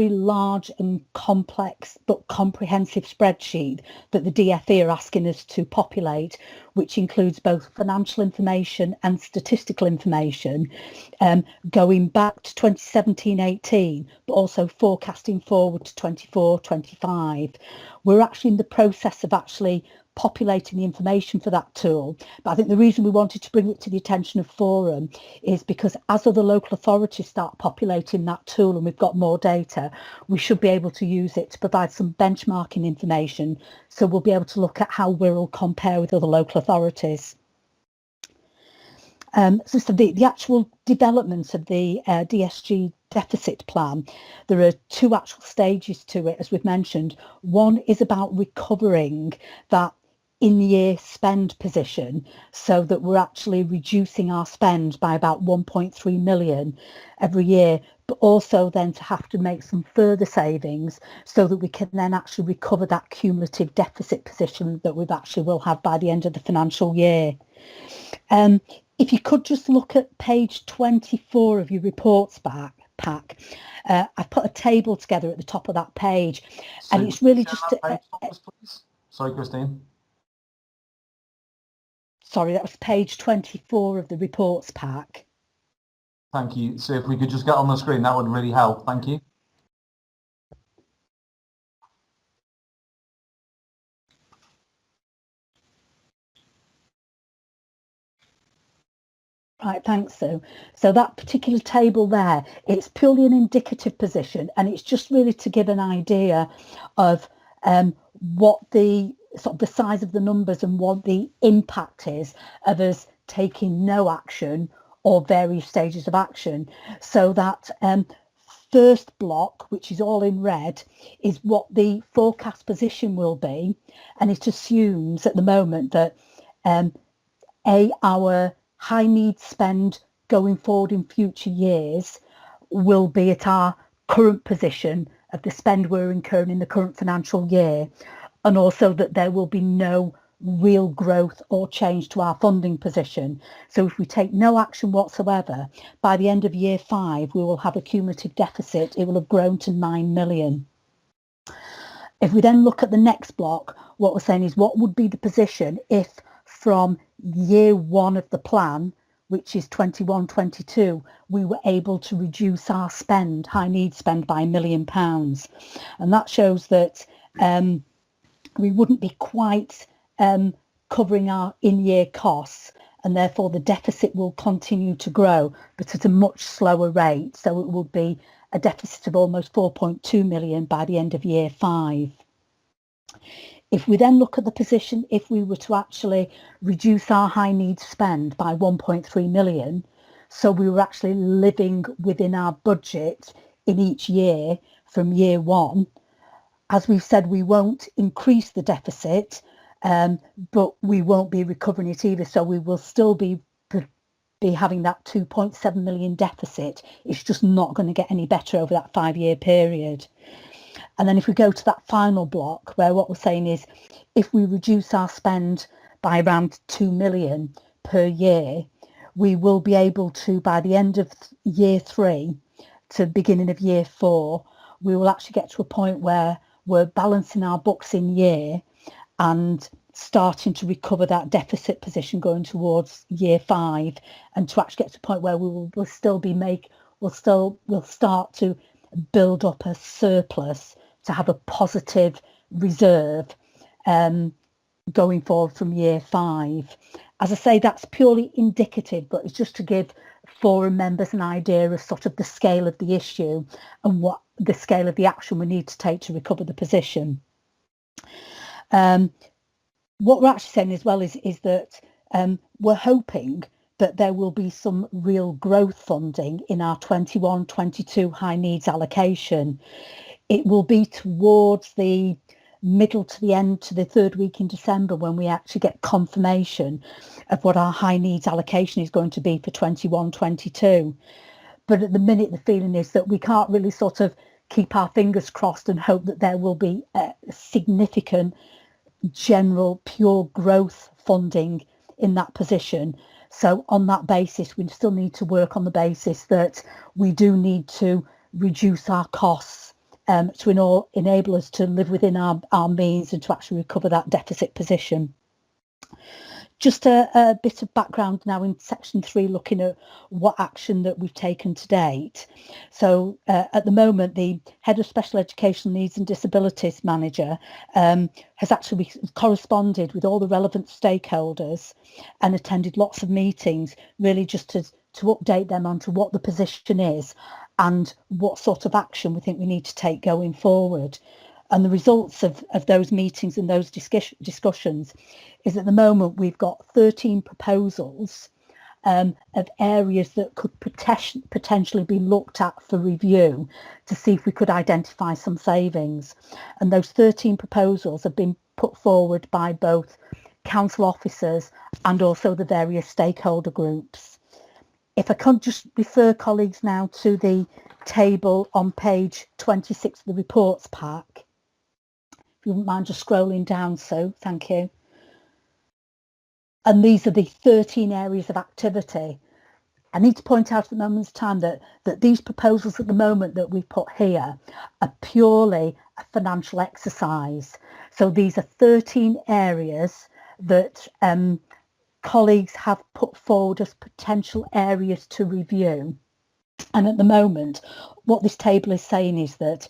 F: large and complex but comprehensive spreadsheet that the DFE are asking us to populate, which includes both financial information and statistical information going back to 2017-18, but also forecasting forward to 24-25. We're actually in the process of actually populating the information for that tool, but I think the reason we wanted to bring it to the attention of Forum is because as other local authorities start populating that tool and we've got more data, we should be able to use it to provide some benchmarking information, so we'll be able to look at how Wirral compare with other local authorities. So the actual development of the DSG deficit plan, there are 2 actual stages to it, as we've mentioned. One is about recovering that in-year spend position so that we're actually reducing our spend by about 1.3 million every year, but also then to have to make some further savings so that we can then actually recover that cumulative deficit position that we've actually will have by the end of the financial year. If you could just look at page 24 of your reports pack, I've put a table together at the top of that page,
A: So
F: and it's really just
A: sorry, Christine.
F: Sorry, that was page 24 of the reports pack.
A: Thank you. So if we could just get on the screen, that would really help. Thank you.
F: Right, thanks, Sue. So that particular table there, it's purely an indicative position, and it's just really to give an idea of what the sort of the size of the numbers and what the impact is of us taking no action or various stages of action. So that first block, which is all in red, is what the forecast position will be, and it assumes at the moment that our high need spend going forward in future years will be at our current position of the spend we're incurring in the current financial year, and also that there will be no real growth or change to our funding position. So if we take no action whatsoever, by the end of year 5 we will have a cumulative deficit. It will have grown to 9 million. If we then look at the next block, what we're saying is what would be the position if from year 1 of the plan, which is 21-22, we were able to reduce our spend, high need spend, by £1 million. And that shows that we wouldn't be quite covering our in-year costs, and therefore the deficit will continue to grow, but at a much slower rate. So it will be a deficit of almost 4.2 million by the end of year 5. If we then look at the position, if we were to actually reduce our high needs spend by 1.3 million, so we were actually living within our budget in each year from year 1, as we've said, we won't increase the deficit, but we won't be recovering it either. So we will still be having that 2.7 million deficit. It's just not going to get any better over that 5-year period. And then if we go to that final block, where what we're saying is if we reduce our spend by around 2 million per year, we will be able to, by the end of year 3 to beginning of year 4, we will actually get to a point where we're balancing our books in year and starting to recover that deficit position going towards year 5, and to actually get to a point where we'll start to build up a surplus to have a positive reserve going forward from year 5. As I say, that's purely indicative, but it's just to give forum members an idea of sort of the scale of the issue and what the scale of the action we need to take to recover the position. What we're actually saying as well is that we're hoping that there will be some real growth funding in our 21-22 high needs allocation. It will be towards the middle to the end, to the 3rd week in December, when we actually get confirmation of what our high needs allocation is going to be for 21-22. But at the minute, the feeling is that we can't really sort of keep our fingers crossed and hope that there will be a significant general pure growth funding in that position. So on that basis, we still need to work on the basis that we do need to reduce our costs to enable us to live within our means and to actually recover that deficit position. Just a bit of background now in section 3, looking at what action that we've taken to date. So at the moment, the Head of Special Educational Needs and Disabilities Manager has actually corresponded with all the relevant stakeholders and attended lots of meetings, really just to update them onto what the position is and what sort of action we think we need to take going forward. And the results of those meetings and those discussions is at the moment we've got 13 proposals of areas that could potentially be looked at for review to see if we could identify some savings. And those 13 proposals have been put forward by both council officers and also the various stakeholder groups. If I can just refer colleagues now to the table on page 26 of the reports pack. If you wouldn't mind just scrolling down, Sue, thank you. And these are the 13 areas of activity. I need to point out at the moment's time that these proposals at the moment that we've put here are purely a financial exercise. So these are 13 areas that colleagues have put forward as potential areas to review. And at the moment, what this table is saying is that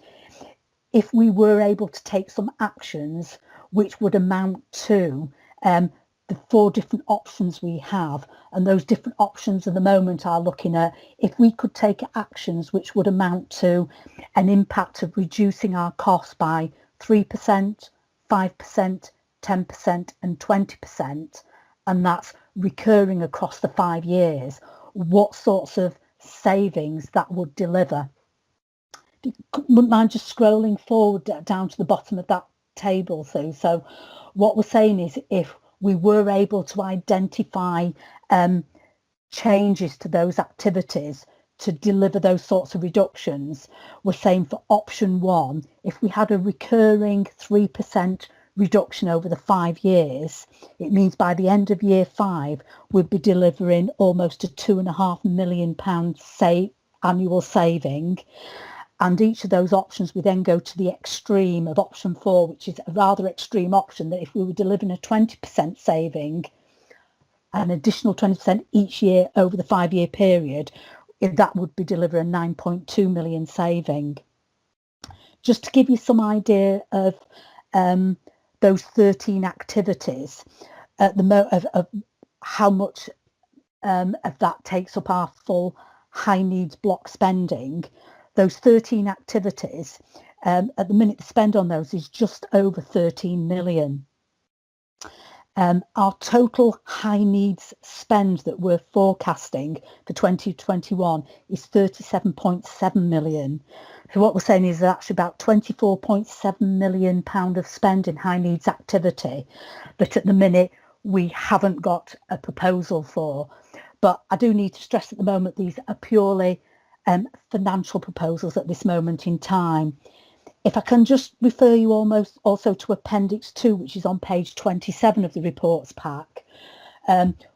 F: if we were able to take some actions which would amount to the the 4 different options we have, and those different options at the moment are looking at if we could take actions which would amount to an impact of reducing our costs by 3%, 5%, 10% and 20%, and that's recurring across the 5 years, what sorts of savings that would deliver. If you wouldn't mind just scrolling forward down to the bottom of that table, Sue. So what we're saying is if we were able to identify changes to those activities to deliver those sorts of reductions, we're saying for option 1, if we had a recurring 3% reduction over the 5 years, it means by the end of year 5 we'd be delivering almost a £2.5 million annual saving. And each of those options we then go to the extreme of option 4, which is a rather extreme option, that if we were delivering a 20% saving, an additional 20% each year over the 5-year period, that would be delivering a 9.2 million saving. Just to give you some idea of those 13 activities at the of how much of that takes up our full high needs block spending, those 13 activities, at the minute the spend on those is just over 13 million. Our total high needs spend that we're forecasting for 2021 is 37.7 million. So what we're saying is actually about 24.7 million pound of spend in high needs activity that at the minute we haven't got a proposal for. But I do need to stress at the moment these are purely financial proposals at this moment in time. If I can just refer you also to Appendix 2, which is on page 27 of the reports pack.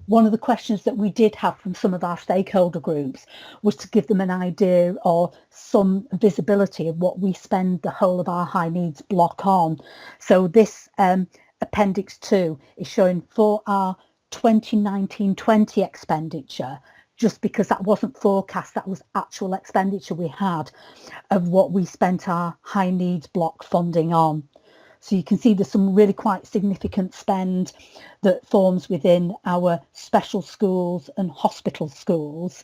F: One of the questions that we did have from some of our stakeholder groups was to give them an idea or some visibility of what we spend the whole of our high needs block on. So this Appendix 2 is showing for our 2019-20 expenditure, just because that wasn't forecast, that was actual expenditure we had of what we spent our high needs block funding on. So you can see there's some really quite significant spend that forms within our special schools and hospital schools,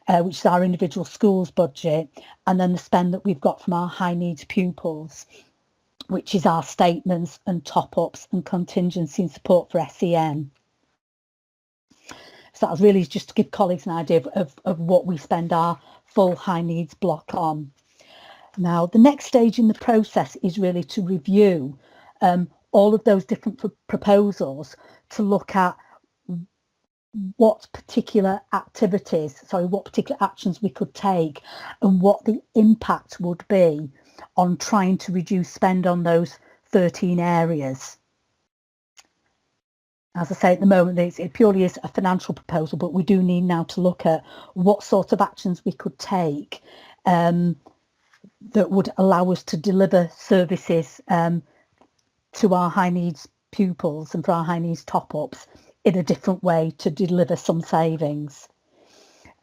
F: which is our individual schools budget, and then the spend that we've got from our high needs pupils, which is our statements and top-ups and contingency and support for SEN. So that was really just to give colleagues an idea of what we spend our full high needs block on. Now, the next stage in the process is really to review all of those different proposals to look at what particular actions we could take and what the impact would be on trying to reduce spend on those 13 areas. As I say, at the moment, it purely is a financial proposal, but we do need now to look at what sort of actions we could take that would allow us to deliver services to our high needs pupils and for our high needs top-ups in a different way to deliver some savings.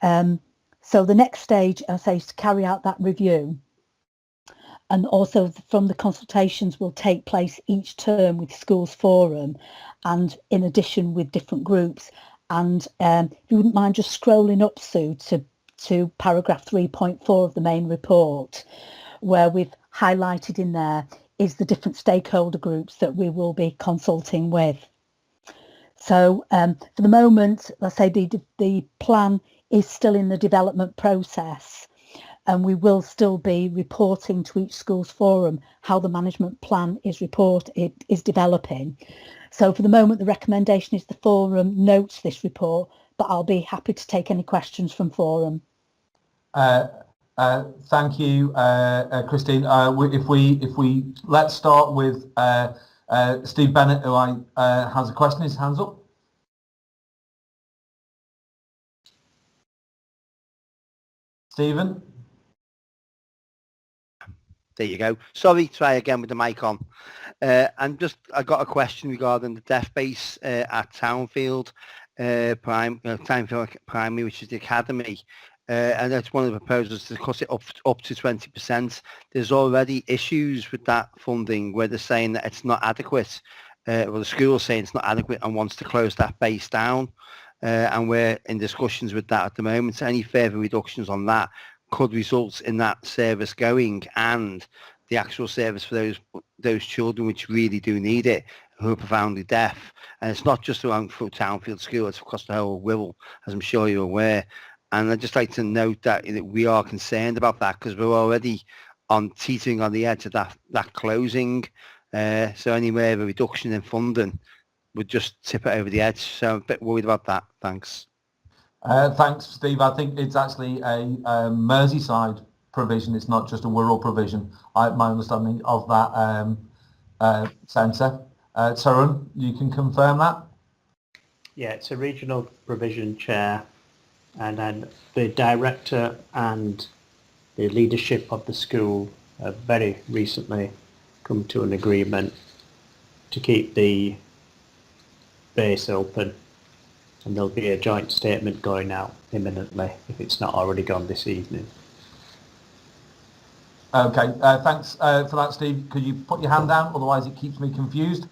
F: So the next stage, as I say, is to carry out that review. And also from the consultations will take place each term with Schools Forum and in addition with different groups. And if you wouldn't mind just scrolling up, Sue, to paragraph 3.4 of the main report, where we've highlighted in there is the different stakeholder groups that we will be consulting with. So for the moment, let's say the plan is still in the development process, and we will still be reporting to each Schools Forum how the management plan is developing. So for the moment, the recommendation is the Forum notes this report, but I'll be happy to take any questions from Forum.
A: Thank you, Christine. If we let's start with Steve Bennett, who has a question. His hand's up. Stephen.
J: There you go. Sorry, try again with the mic on. I got a question regarding the deaf base at Townfield Primary, which is the academy. And that's one of the proposals to cut it up to 20%. There's already issues with that funding where they're saying that it's not adequate. well, the school's saying it's not adequate and wants to close that base down. And we're in discussions with that at the moment. So any further reductions on that could result in that service going and the actual service for those children which really do need it, who are profoundly deaf. And it's not just around Townfield School, it's across the whole of Wirral, as I'm sure you're aware. And I'd just like to note that we are concerned about that because we're already teetering on the edge of that closing. So anywhere a reduction in funding would just tip it over the edge. So I'm a bit worried about that. Thanks.
A: Thanks, Steve. I think it's actually a Merseyside provision. It's not just a Wirral provision. My understanding of that centre. Tarun, you can confirm that?
K: Yeah, it's a regional provision, Chair. And then the director and the leadership of the school have very recently come to an agreement to keep the base open, and there'll be a joint statement going out imminently if it's not already gone this evening.
A: Okay, thanks for that, Steve. Could you put your hand down? Otherwise, it keeps me confused.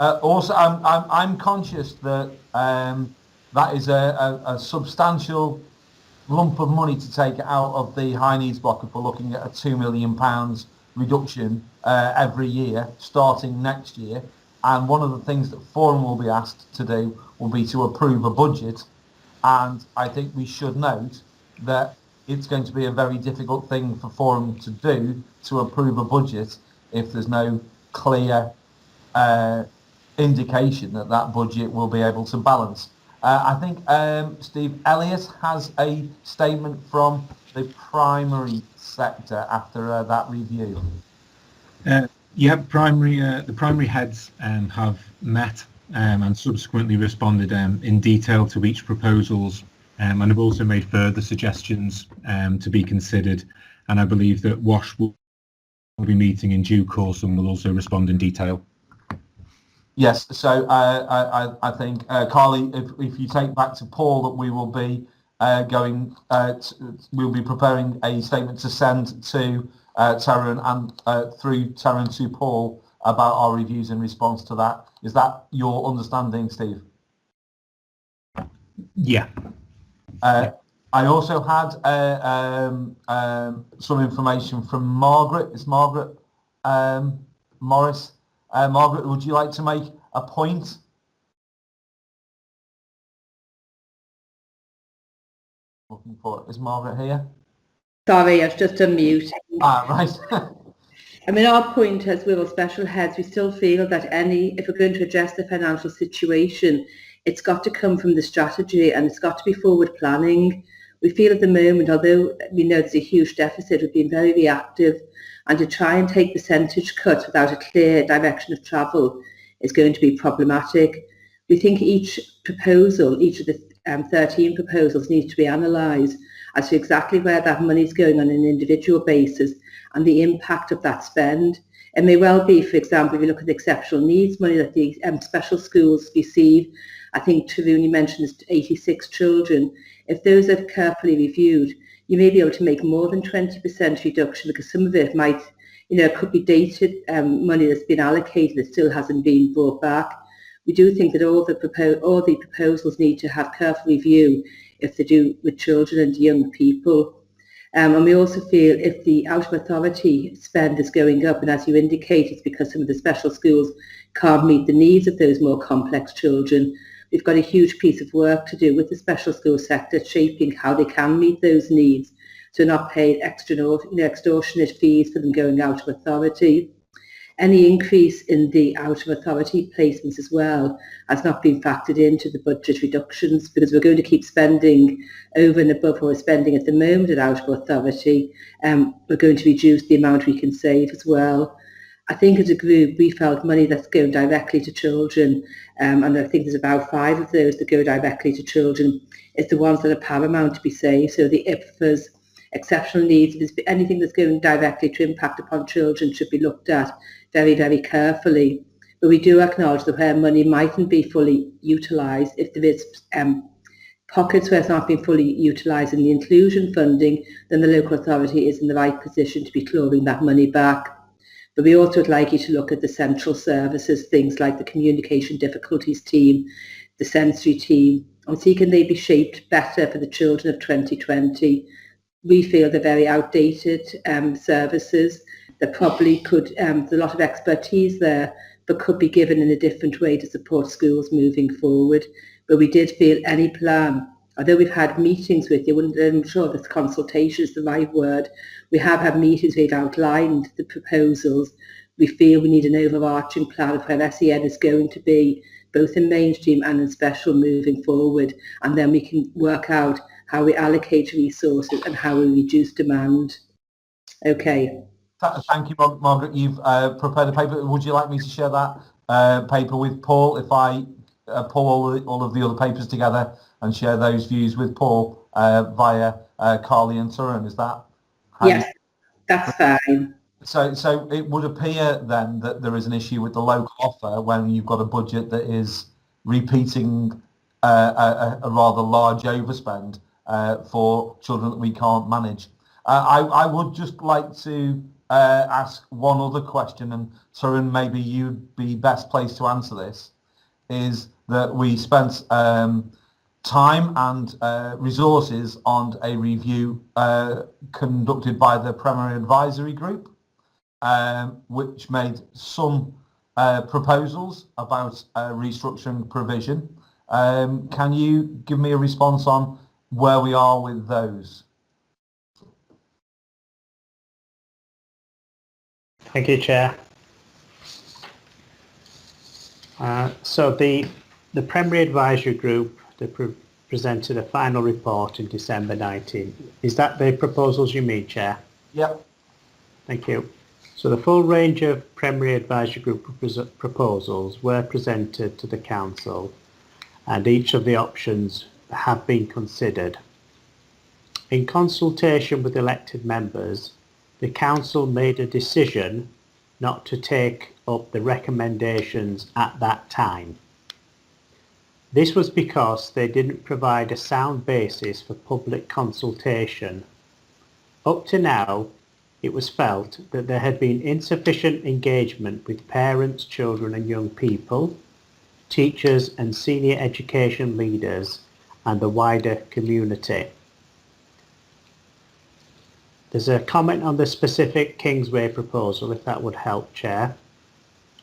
A: Also, I'm conscious that that is a substantial lump of money to take out of the high needs block if we're looking at a £2 million reduction every year starting next year. And one of the things that Forum will be asked to do will be to approve a budget. And I think we should note that it's going to be a very difficult thing for Forum to do, to approve a budget, if there's no clear indication that that budget will be able to balance. I think Steve Elliott has a statement from the primary sector after that review.
L: Yeah, the primary heads have met and subsequently responded in detail to each proposals and have also made further suggestions to be considered. And I believe that WASH will be meeting in due course and will also respond in detail.
A: Yes, so I think, Carly, if you take back to Paul that we will be we'll be preparing a statement to send to Taryn and through Taryn to Paul about our reviews in response to that. Is that your understanding, Steve?
L: Yeah.
A: I also had some information from Margaret. Is Margaret Morris? Margaret, would you like to make a point? Looking for it. Is Margaret here?
M: Sorry, I was just unmuted.
A: Right.
M: I mean, our point as Wirral Special Heads, we still feel that if we're going to address the financial situation, it's got to come from the strategy and it's got to be forward planning. We feel at the moment, although we know there's a huge deficit, we've been very reactive, and to try and take percentage cuts without a clear direction of travel is going to be problematic. We think each proposal, each of the 13 proposals needs to be analysed as to exactly where that money is going on an individual basis and the impact of that spend. It may well be, for example, if you look at the exceptional needs money that the special schools receive, I think Tarun mentioned 86 children. If those are carefully reviewed, you may be able to make more than 20% reduction, because some of it might, could be dated money that's been allocated that still hasn't been brought back. We do think that all the proposals need to have careful review if they do with children and young people. And we also feel if the out-of-authority spend is going up, and as you indicate, it's because some of the special schools can't meet the needs of those more complex children. We've got a huge piece of work to do with the special school sector, shaping how they can meet those needs, so not pay extortionate fees for them going out of authority. Any increase in the out-of-authority placements as well has not been factored into the budget reductions, because we're going to keep spending over and above what we're spending at the moment at out-of-authority. We're going to reduce the amount we can save as well. I think as a group we felt money that's going directly to children, and I think there's about 5 of those that go directly to children, is the ones that are paramount to be saved. So the IPFAs, exceptional needs, anything that's going directly to impact upon children should be looked at very, very carefully. But we do acknowledge that where money mightn't be fully utilised, if there is pockets where it's not been fully utilised in the inclusion funding, then the local authority is in the right position to be clawing that money back. But we also would like you to look at the central services, things like the communication difficulties team, the sensory team, and see can they be shaped better for the children of 2020. We feel they're very outdated services. There probably could, there's a lot of expertise there, but could be given in a different way to support schools moving forward. But we did feel any plan, although we've had meetings with you, I'm sure this consultation is the right word, we have had meetings, we've outlined the proposals. We feel we need an overarching plan of where SEN is going to be, both in mainstream and in special moving forward, and then we can work out how we allocate resources and how we reduce demand. Okay.
A: Thank you, Margaret. You've prepared a paper. Would you like me to share that paper with Paul if I pull all of the other papers together and share those views with Paul via Carly and Turin? Is that?
M: Yes, that's fine.
A: So it would appear then that there is an issue with the local offer when you've got a budget that is repeating a rather large overspend for children that we can't manage. I would just like to ask one other question, and Turin, maybe you'd be best placed to answer this, is that we spent time and resources on a review conducted by the Primary Advisory Group, which made some proposals about restructuring provision. Can you give me a response on where we are with those?
K: Thank you, Chair. So the Primary Advisory Group, they presented a final report in December 19. Is that the proposals you mean, Chair?
A: Yep.
K: Thank you. So the full range of Primary Advisory Group proposals were presented to the Council, and each of the options have been considered. In consultation with elected members, the Council made a decision not to take up the recommendations at that time. This was because they didn't provide a sound basis for public consultation. Up to now, it was felt that there had been insufficient engagement with parents, children and young people, teachers and senior education leaders and the wider community. There's a comment on the specific Kingsway proposal, if that would help, Chair.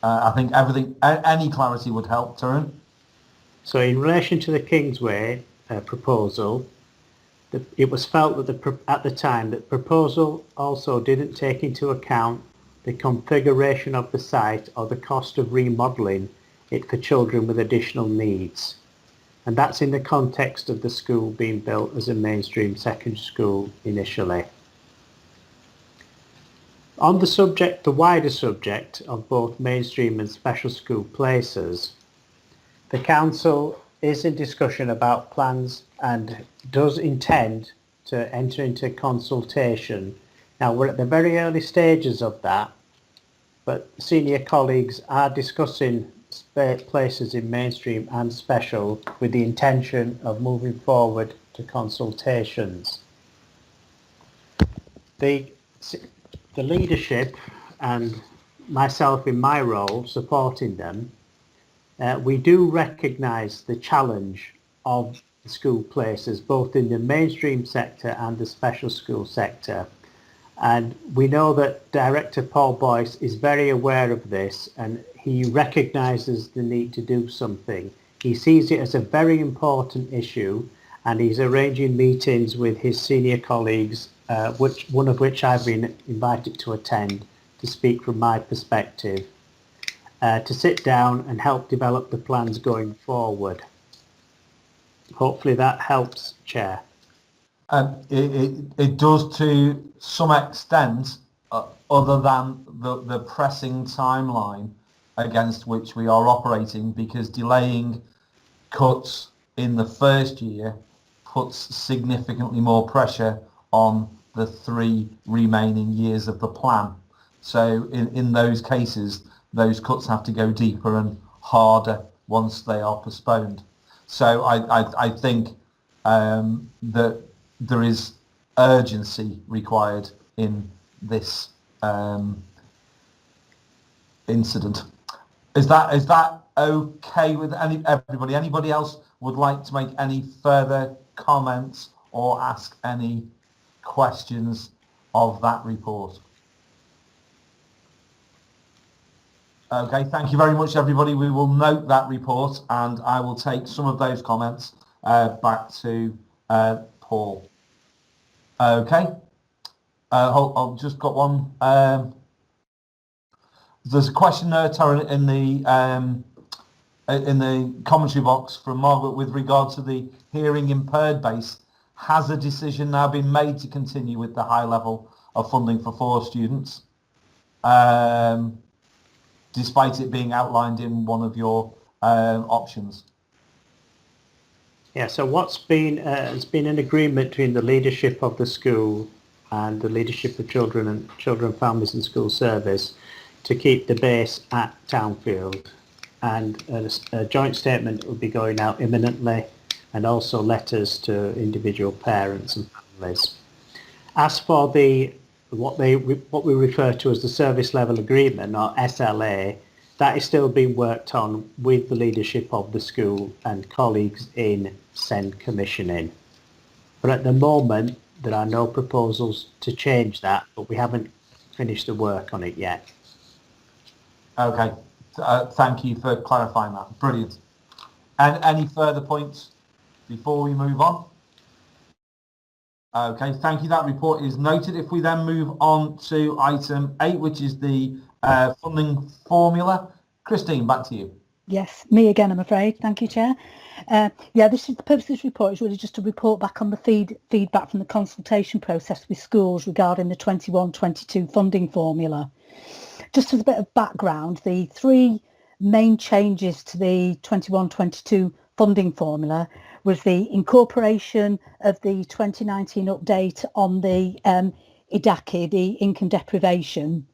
A: I think any clarity would help, Turin.
K: So in relation to the Kingsway proposal, it was felt that at the time that proposal also didn't take into account the configuration of the site or the cost of remodelling it for children with additional needs. And that's in the context of the school being built as a mainstream secondary school initially. On the wider subject of both mainstream and special school places, the Council is in discussion about plans and does intend to enter into consultation. Now we're at the very early stages of that, but senior colleagues are discussing places in mainstream and special with the intention of moving forward to consultations. The leadership and myself in my role supporting them, we do recognise the challenge of the school places both in the mainstream sector and the special school sector, and we know that Director Paul Boyce is very aware of this and he recognises the need to do something. He sees it as a very important issue and he's arranging meetings with his senior colleagues, one of which I've been invited to attend to speak from my perspective, to sit down and help develop the plans going forward. Hopefully that helps, Chair.
A: It does to some extent, other than the pressing timeline against which we are operating, because delaying cuts in the first year puts significantly more pressure on the 3 remaining years of the plan. So in those cases, those cuts have to go deeper and harder once they are postponed. So I think that there is urgency required in this incident. Is that okay with everybody? Anybody else would like to make any further comments or ask any questions of that report? Okay, thank you very much, everybody. We will note that report, and I will take some of those comments back to Paul. Okay. I've just got one. There's a question there, Tara, in the commentary box from Margaret with regard to the hearing impaired base. Has a decision now been made to continue with the high level of funding for 4 students, despite it being outlined in one of your options?
K: Yeah, so what's been has been an agreement between the leadership of the school and the leadership of children, families and school service to keep the base at Townfield, and a joint statement will be going out imminently, and also letters to individual parents and families. As for what we refer to as the service level agreement, or SLA, that is still being worked on with the leadership of the school and colleagues in SEND commissioning. But at the moment, there are no proposals to change that, but we haven't finished the work on it yet.
A: Okay, thank you for clarifying that. Brilliant. And any further points before we move on? Okay, thank you. That report is noted. If we then move on to item 8, which is the funding formula. Christine, back to you.
F: Yes, me again, I'm afraid. Thank you, Chair. Yeah, the purpose of this report is really just to report back on the feedback from the consultation process with schools regarding the 21-22 funding formula. Just as a bit of background, the 3 main changes to the 21-22 funding formula was the incorporation of the 2019 update on the IDACI, the Income Deprivation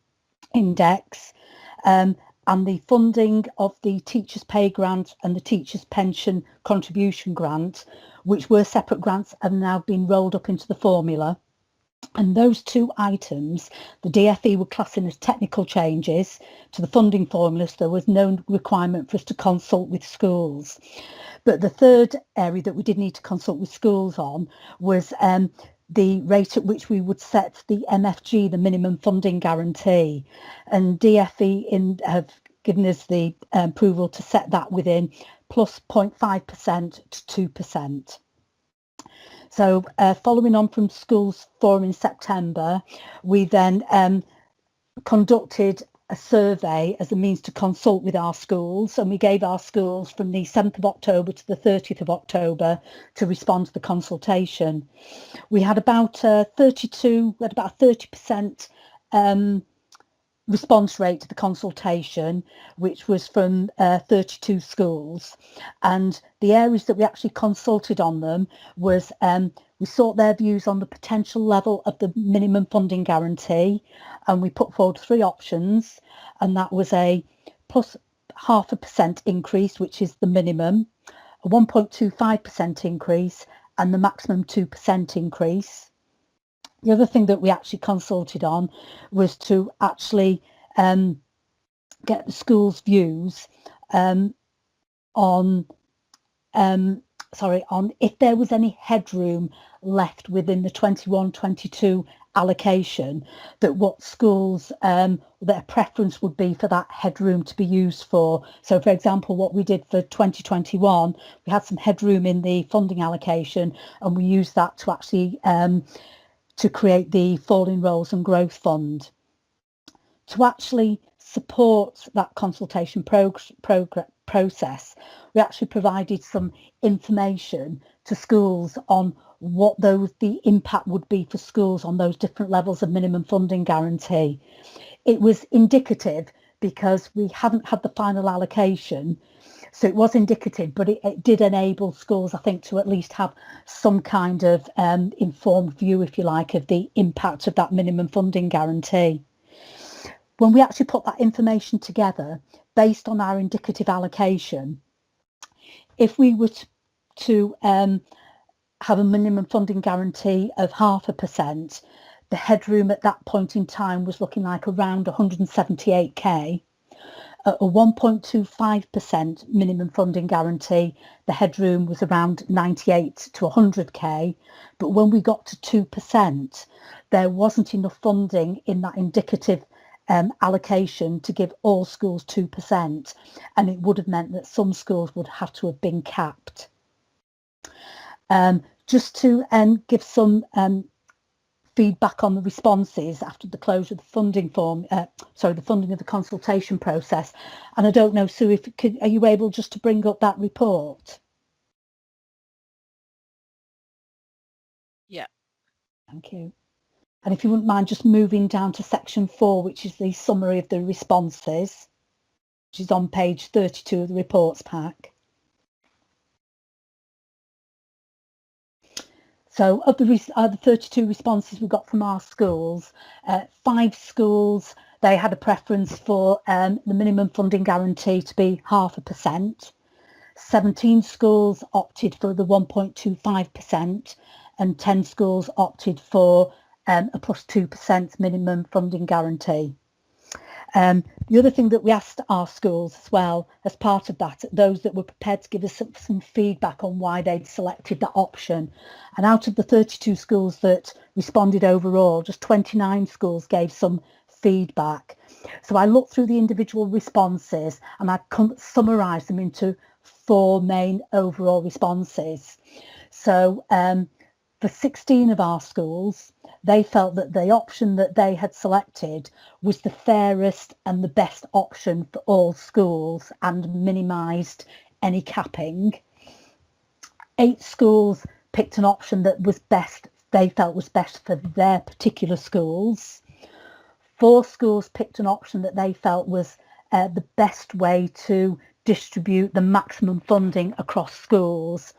F: Index, and the funding of the Teachers' Pay Grant and the Teachers' Pension Contribution Grant, which were separate grants, have now been rolled up into the formula. And those 2 items, the DFE were classing as technical changes to the funding formula, so there was no requirement for us to consult with schools. But the third area that we did need to consult with schools on was the rate at which we would set the MFG, the minimum funding guarantee. And DFE have given us the approval to set that within plus 0.5% to 2%. So following on from Schools Forum in September, we then conducted a survey as a means to consult with our schools, and we gave our schools from the 7th of October to the 30th of October to respond to the consultation. We had about 30% response rate to the consultation, which was from 32 schools, and the areas that we actually consulted on them was we sought their views on the potential level of the minimum funding guarantee, and we put forward 3 options, and that was a plus 0.5% increase, which is the minimum, a 1.25% increase, and the maximum 2% increase. The other thing that we actually consulted on was to actually get the school's views on if there was any headroom left within the 21-22 allocation, that what schools their preference would be for that headroom to be used for. So for example, what we did for 2021, we had some headroom in the funding allocation, and we used that to actually to create the Falling Roles and Growth Fund. To actually support that consultation process, we actually provided some information to schools on what the impact would be for schools on those different levels of minimum funding guarantee. It was indicative because we hadn't had the final allocation, so it was indicative, but it did enable schools, I think, to at least have some kind of informed view, if you like, of the impact of that minimum funding guarantee. When we actually put that information together, based on our indicative allocation, if we were to have a minimum funding guarantee of 0.5%, the headroom at that point in time was looking like around 178k. At a 1.25% minimum funding guarantee, the headroom was around 98 to 100k, but when we got to 2%, there wasn't enough funding in that indicative allocation to give all schools 2%, and it would have meant that some schools would have to have been capped. Just to give some feedback on the responses after the closure of the funding form, the funding of the consultation process. And I don't know, Sue, are you able just to bring up that report?
B: Yeah.
F: Thank you. And if you wouldn't mind just moving down to section 4, which is the summary of the responses, which is on page 32 of the reports pack. So of the 32 responses we got from our schools, 5 schools, they had a preference for the minimum funding guarantee to be 0.5%. 17 schools opted for the 1.25%, and 10 schools opted for a plus 2% minimum funding guarantee. The other thing that we asked our schools as well, as part of that, those that were prepared to give us some feedback on why they'd selected that option. And out of the 32 schools that responded overall, just 29 schools gave some feedback. So I looked through the individual responses and I summarised them into 4 main overall responses. So for 16 of our schools, they felt that the option that they had selected was the fairest and the best option for all schools and minimised any capping. 8 schools picked an option that was best, they felt was best for their particular schools. 4 schools picked an option that they felt was the best way to distribute the maximum funding across schools.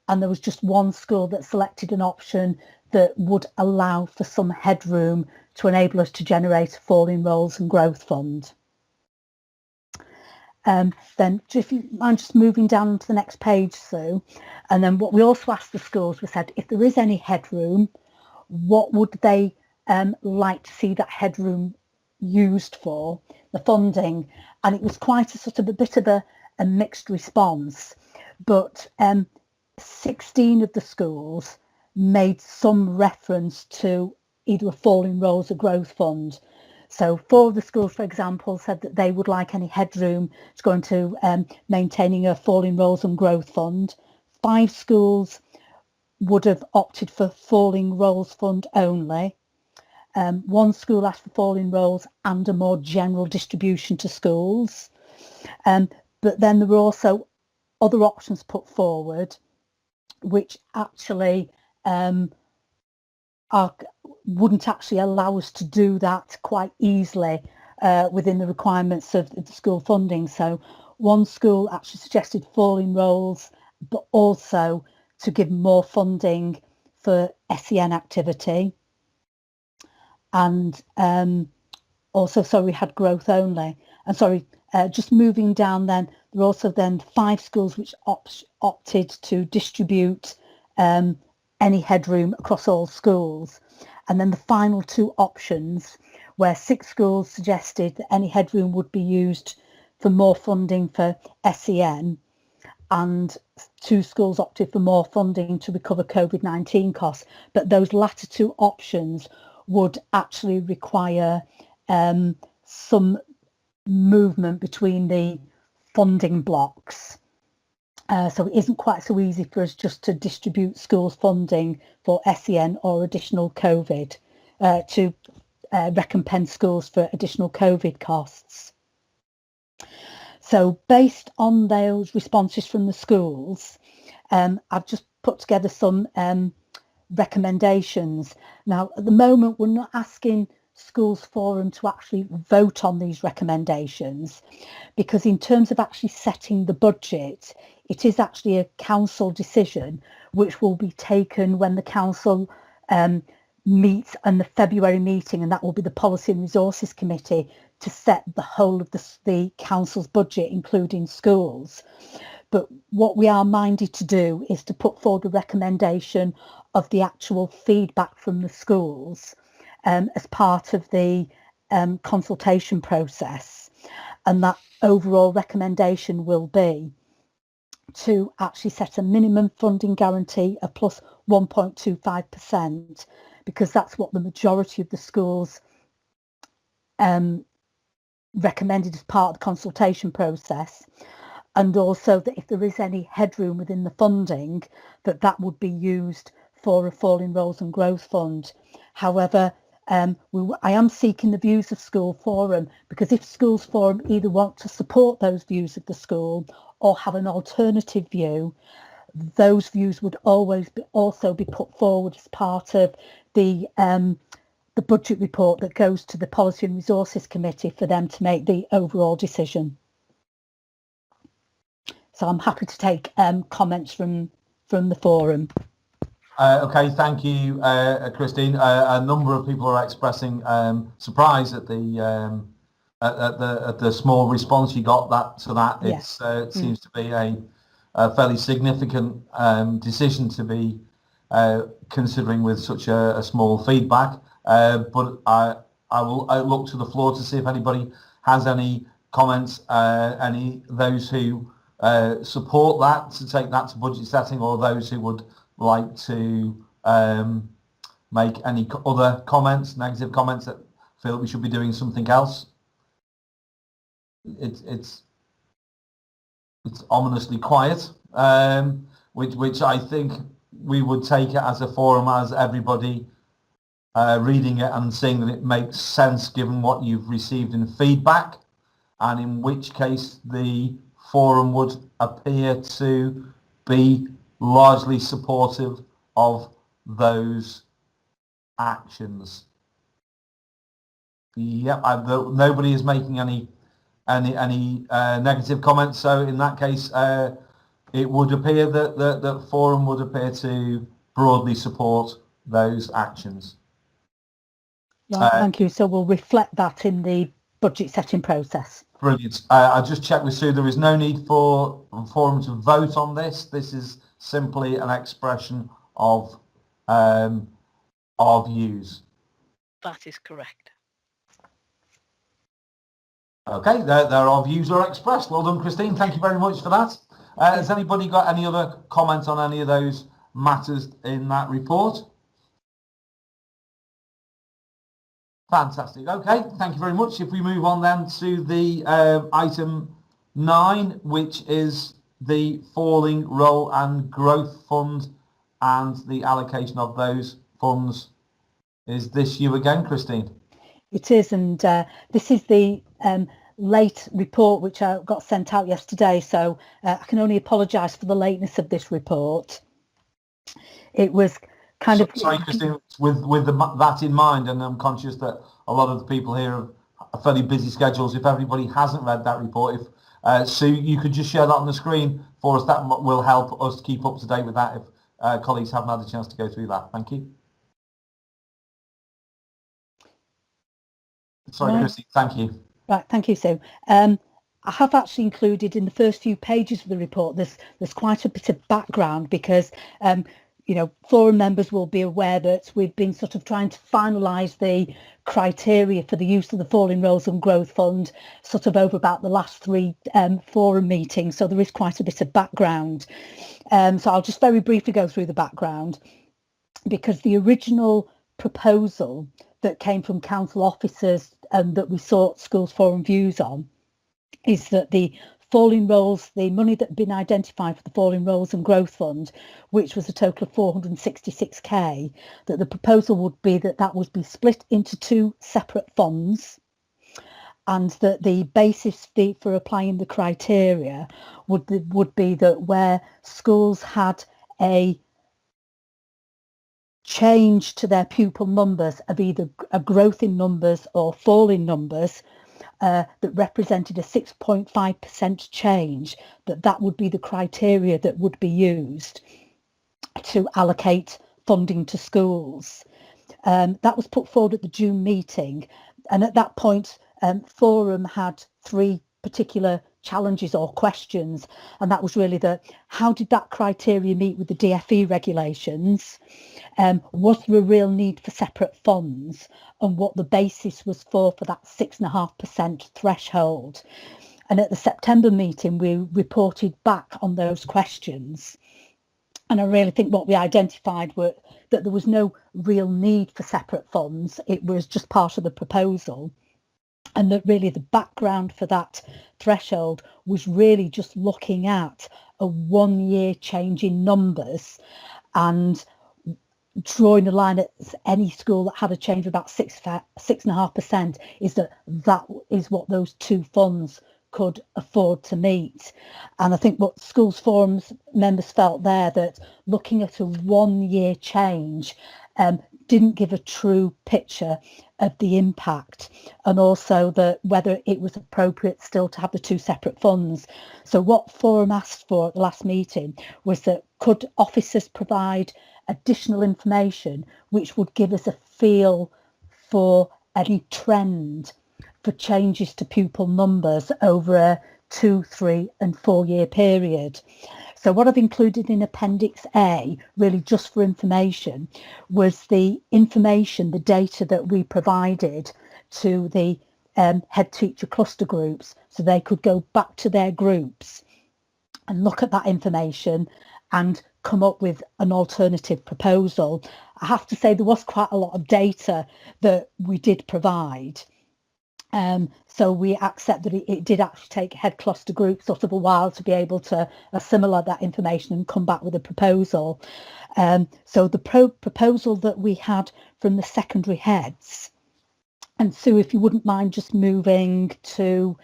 F: And there was just 1 school that selected an option that would allow for some headroom to enable us to generate a fall in roles and growth fund. Then if you mind just moving down to the next page, Sue, and then what we also asked the schools, we said if there is any headroom, what would they like to see that headroom used for, the funding? And it was quite a sort of a bit of a mixed response, but 16 of the schools made some reference to either a fall in roles or growth fund. So 4 of the schools, for example, said that they would like any headroom to go into maintaining a fall in roles and growth fund. 5 schools would have opted for falling roles fund only. 1 school asked for falling roles and a more general distribution to schools. But then there were also other options put forward, which actually wouldn't actually allow us to do that quite easily within the requirements of the school funding. So 1 school actually suggested falling roles, but also to give more funding for SEN activity. And also, we had growth only. And just moving down then, there were also then 5 schools which opted to distribute any headroom across all schools. And then the final 2 options, where 6 schools suggested that any headroom would be used for more funding for SEN, and 2 schools opted for more funding to recover COVID-19 costs. But those latter 2 options would actually require some movement between the funding blocks. So it isn't quite so easy for us just to distribute schools funding for SEN or additional COVID to recompense schools for additional COVID costs. So based on those responses from the schools, I've just put together some recommendations. Now, at the moment, we're not asking Schools Forum to actually vote on these recommendations, because in terms of actually setting the budget, it is actually a council decision which will be taken when the council meets in the February meeting, and that will be the Policy and Resources Committee to set the whole of the council's budget, including schools. But what we are minded to do is to put forward a recommendation of the actual feedback from the schools as part of the consultation process. and that overall recommendation will be to actually set a minimum funding guarantee of plus 1.25%, because that's what the majority of the schools recommended as part of the consultation process, and also that if there is any headroom within the funding, that would be used for a falling roles and growth fund. However, I am seeking the views of School Forum, because if Schools Forum either want to support those views of the school or have an alternative view, those views would always also be put forward as part of the budget report that goes to the Policy and Resources Committee for them to make the overall decision. So I'm happy to take comments from the forum.
A: Okay, thank you, Christine. A number of people are expressing surprise at the small response you got to that. It's it seems to be a fairly significant decision to be considering with such a small feedback. But I will look to the floor to see if anybody has any comments. Those who support that, to take that to budget setting, or those who would like to make any other comments, negative comments, that feel that we should be doing something else. It's ominously quiet, which I think we would take it as a forum, as everybody reading it and seeing that it makes sense given what you've received in feedback, and in which case the forum would appear to be largely supportive of those actions. Yep, nobody is making any negative comments, so in that case it would appear that the forum would appear to broadly support those actions.
F: Right, thank you. So we'll reflect that in the budget setting process.
A: Brilliant. I just checked with Sue. There is no need for forum to vote on this. This is simply an expression of our views.
B: That is correct.
A: Okay, there our views are expressed. Well done, Christine. Thank you very much for that. Has anybody got any other comments on any of those matters in that report? Fantastic. Okay, thank you very much. If we move on then to the item 9, which is the falling role and growth fund and the allocation of those funds. Is this you again, Christine?
F: It is, and this is the late report which I got sent out yesterday, so I can only apologise for the lateness of this report. It was kind of...
A: Sorry, Christine, with that in mind, and I'm conscious that a lot of the people here have fairly busy schedules. If everybody hasn't read that report, if Sue, you could just share that on the screen for us, that will help us keep up to date with that if colleagues haven't had a chance to go through that. Thank you. Sorry,
F: Right.
A: Christine, thank you.
F: Right, thank you, Sue. I have actually included in the first few pages of the report, there's quite a bit of background, because you know, forum members will be aware that we've been sort of trying to finalise the criteria for the use of the Falling Roles and Growth Fund sort of over about the last 3 forum meetings, so there is quite a bit of background. So I'll just very briefly go through the background, because the original proposal that came from council officers and that we sought Schools Forum views on is that the falling roles, the money that had been identified for the Falling Roles and Growth Fund, which was a total of 466k, that the proposal would be that would be split into 2 separate funds, and that the basis for applying the criteria would be that where schools had a change to their pupil numbers of either a growth in numbers or fall in numbers, that represented a 6.5% change, that would be the criteria that would be used to allocate funding to schools. That was put forward at the June meeting, and at that point Forum had 3 particular challenges or questions, and that was really how did that criteria meet with the DFE regulations? Was there a real need for separate funds, and what the basis was for that 6.5% threshold? And at the September meeting, we reported back on those questions. And I really think what we identified were that there was no real need for separate funds. It was just part of the proposal. And that really the background for that threshold was really just looking at a 1 year change in numbers and drawing a line at any school that had a change of about 6.5%, is that is what those two funds could afford to meet. And I think what Schools Forum's members felt there, that looking at a 1 year change didn't give a true picture of the impact, and also that whether it was appropriate still to have the two separate funds. So what Forum asked for at the last meeting was that could officers provide additional information which would give us a feel for any trend for changes to pupil numbers over a 2, 3 and 4 year period. So what I've included in Appendix A, really just for information, was the information, the data that we provided to the head teacher cluster groups, so they could go back to their groups and look at that information and come up with an alternative proposal. I have to say there was quite a lot of data that we did provide. So we accept that it did actually take head cluster groups sort of a while to be able to assimilate that information and come back with a proposal. So the proposal that we had from the secondary heads, and Sue, if you wouldn't mind just moving to,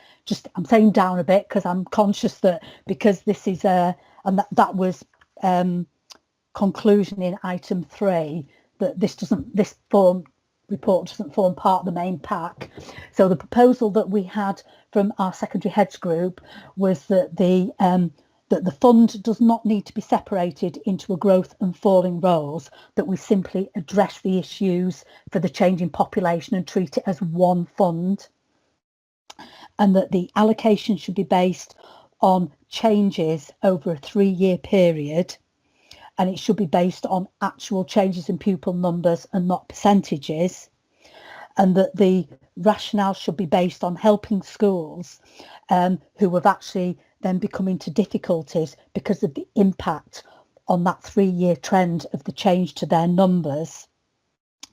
F: I'm saying down a bit because I'm conscious that because this is and that was conclusion in item 3, that this report doesn't form part of the main pack. So the proposal that we had from our secondary heads group was that the fund does not need to be separated into a growth and falling roles, that we simply address the issues for the changing population and treat it as one fund, and that the allocation should be based on changes over a 3 year period, and it should be based on actual changes in pupil numbers and not percentages, and that the rationale should be based on helping schools who have actually then become into difficulties because of the impact on that 3 year trend of the change to their numbers,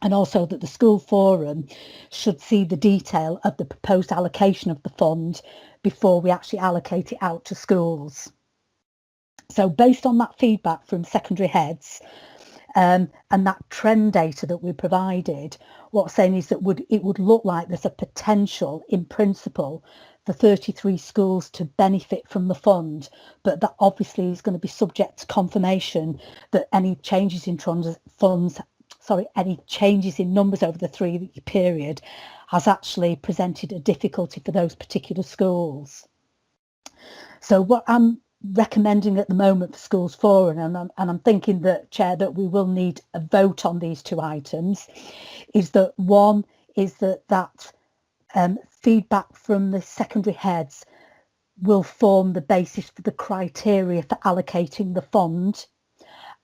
F: and also that the School Forum should see the detail of the proposed allocation of the fund before we actually allocate it out to schools. So based on that feedback from secondary heads and that trend data that we provided, what I'm saying is that it would look like there's a potential in principle for 33 schools to benefit from the fund, but that obviously is going to be subject to confirmation that any changes in any changes in numbers over the 3 year period has actually presented a difficulty for those particular schools. So what I'm recommending at the moment for Schools Forum, and I'm thinking that, Chair, that we will need a vote on these 2 items, is that one is that feedback from the secondary heads will form the basis for the criteria for allocating the fund,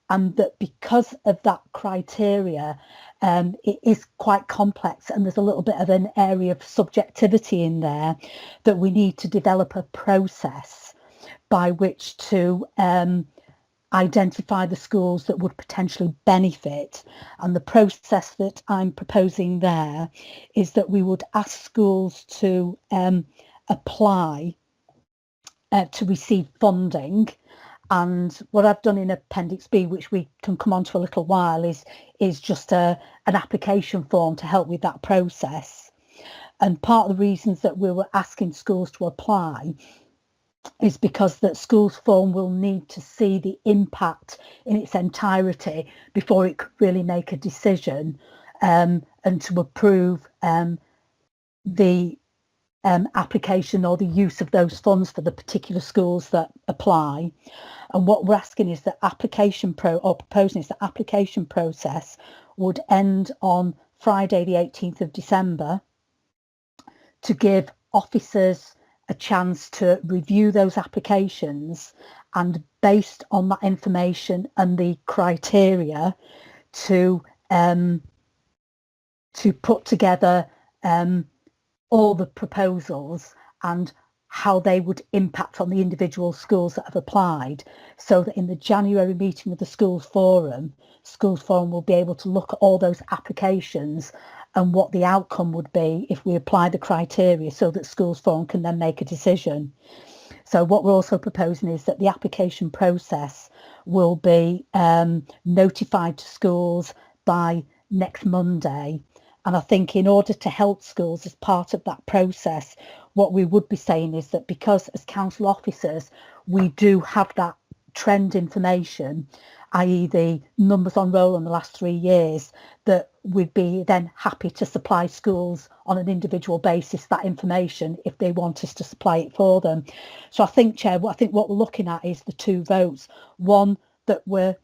F: and that because of that criteria it is quite complex and there's a little bit of an area of subjectivity in there, that we need to develop a process by which to identify the schools that would potentially benefit. And the process that I'm proposing there is that we would ask schools to apply to receive funding. And what I've done in Appendix B, which we can come on to a little while, is just an application form to help with that process. And part of the reasons that we were asking schools to apply is because that Schools Forum will need to see the impact in its entirety before it could really make a decision and to approve the application or the use of those funds for the particular schools that apply. And what we're asking is that proposing is the application process would end on Friday the 18th of December to give officers a chance to review those applications, and based on that information and the criteria to put together all the proposals and how they would impact on the individual schools that have applied, so that in the January meeting of the Schools Forum will be able to look at all those applications and what the outcome would be if we apply the criteria, so that Schools Forum can then make a decision. So what we're also proposing is that the application process will be notified to schools by next Monday. And I think in order to help schools as part of that process, what we would be saying is that because as council officers, we do have that trend information, i.e. the numbers on roll in the last 3 years, that we'd be then happy to supply schools on an individual basis that information if they want us to supply it for them. So I think, Chair, what we're looking at is the 2 votes. One, that we're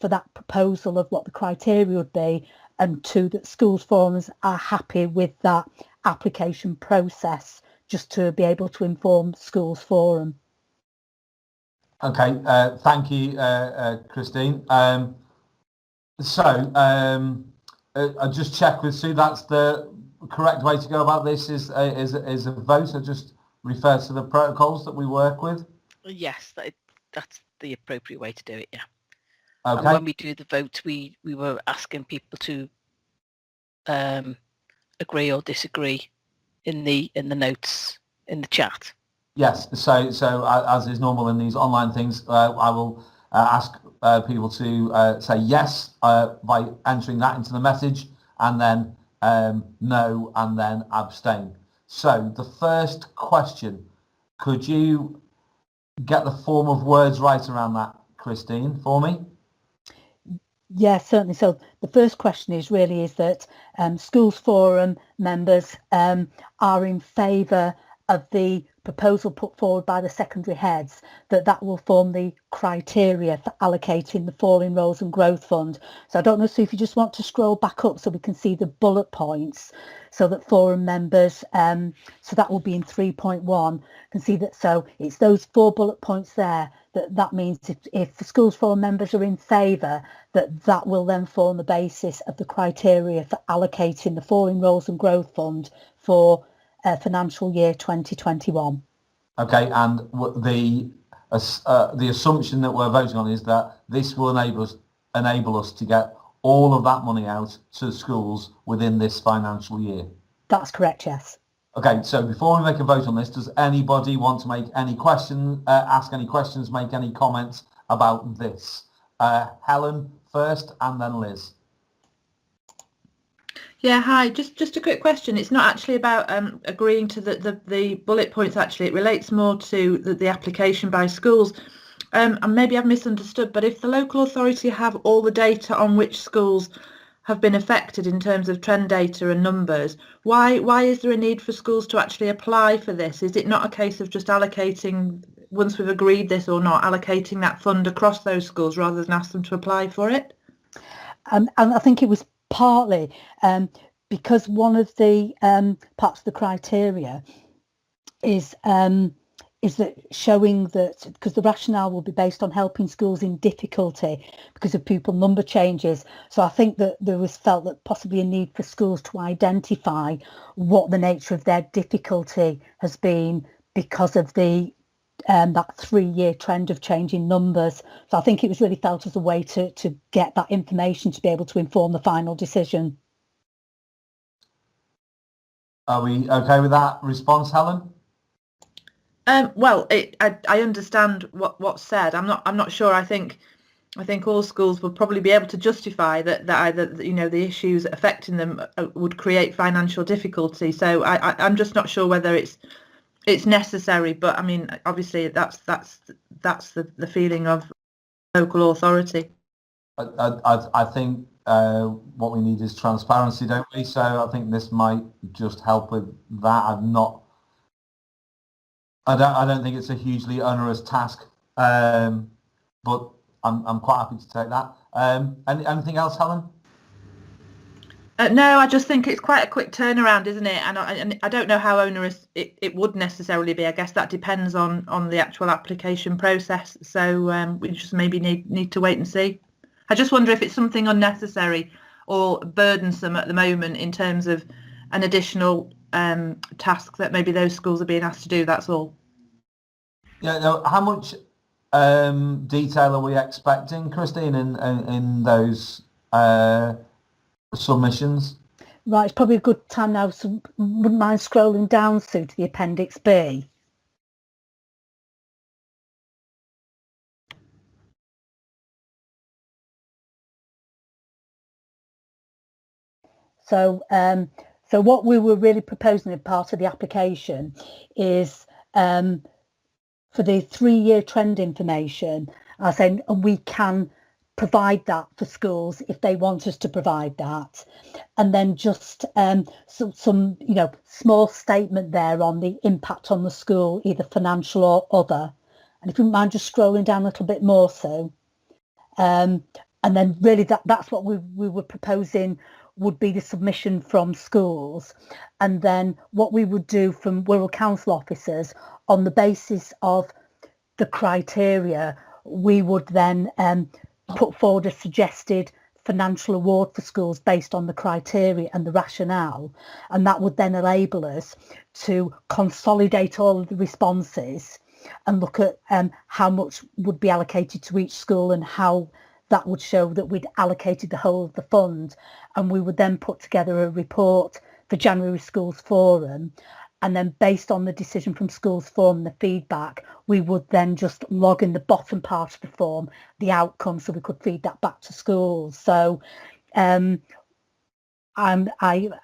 F: for that proposal of what the criteria would be, and 2, that Schools Forums are happy with that application process, just to be able to inform Schools Forum.
A: Okay, thank you, Christine. I'll just check with Sue. That's the correct way to go about this. Is a vote. I just refer to the protocols that we work with.
B: Yes, that's the appropriate way to do it. Yeah.
A: Okay.
B: And when we do the vote, we were asking people to agree or disagree in the notes in the chat.
A: Yes. So as is normal in these online things, I will ask people to say yes by entering that into the message, and then no, and then abstain. So the first question, could you get the form of words right around that, Christine, for me?
F: Yeah, certainly. So the first question is that Schools Forum members are in favour of the proposal put forward by the secondary heads, that will form the criteria for allocating the falling roles and growth fund. So I don't know, Sue, if you just want to scroll back up so we can see the bullet points, so that forum members, so that will be in 3.1, can see that. So it's those 4 bullet points there. That means if the Schools Forum members are in favour, that will then form the basis of the criteria for allocating the falling roles and growth fund for financial year 2021.
A: Okay, and the assumption that we're voting on is that this will enable us to get all of that money out to schools within this financial year.
F: That's correct, yes.
A: Okay, so before we make a vote on this, does anybody want to make any questions, ask any questions, make any comments about this? Helen first, and then Liz.
M: Yeah, hi. Just a quick question. It's not actually about agreeing to the bullet points. Actually, it relates more to the application by schools. And maybe I've misunderstood, but if the local authority have all the data on which schools have been affected in terms of trend data and numbers, why is there a need for schools to actually apply for this? Is it not a case of just allocating, once we've agreed this or not, allocating that fund across those schools rather than ask them to apply for it?
F: And I think it was partly because one of the parts of the criteria is that showing that, because the rationale will be based on helping schools in difficulty because of pupil number changes. So I think that there was felt that possibly a need for schools to identify what the nature of their difficulty has been because of the that 3-year trend of changing numbers. So I think it was really felt as a way to get that information to be able to inform the final decision.
A: Are we okay with that response, Helen?
M: Well, I understand what's said. I'm not sure. I think all schools would probably be able to justify that either the issues affecting them would create financial difficulty. So I'm just not sure whether it's necessary. But I mean, obviously that's the feeling of local authority.
A: I think what we need is transparency, don't we? So I think this might just help with that. I don't think it's a hugely onerous task, but I'm quite happy to take that. Anything else, Helen?
N: No, I just think it's quite a quick turnaround, isn't it? And I don't know how onerous it would necessarily be. I guess that depends on the actual application process. So we just maybe need to wait and see. I just wonder if it's something unnecessary or burdensome at the moment in terms of an additional task that maybe those schools are being asked to do. That's all.
A: Yeah. Now, how much detail are we expecting, Christine, in those submissions?
F: Right, it's probably a good time now, so wouldn't mind scrolling down to the Appendix B. So so what we were really proposing as part of the application is for the 3-year trend information, I was saying we can provide that for schools if they want us to provide that, and then just some small statement there on the impact on the school, either financial or other. And if you mind just scrolling down a little bit more, so and then really that's what we were proposing would be the submission from schools, and then what we would do from Wirral Council officers on the basis of the criteria, we would then put forward a suggested financial award for schools based on the criteria and the rationale, and that would then enable us to consolidate all of the responses and look at how much would be allocated to each school and how that would show that we'd allocated the whole of the fund, and we would then put together a report for January Schools Forum, and then based on the decision from Schools Forum, the feedback, we would then just log in the bottom part of the form the outcome, so we could feed that back to schools. So I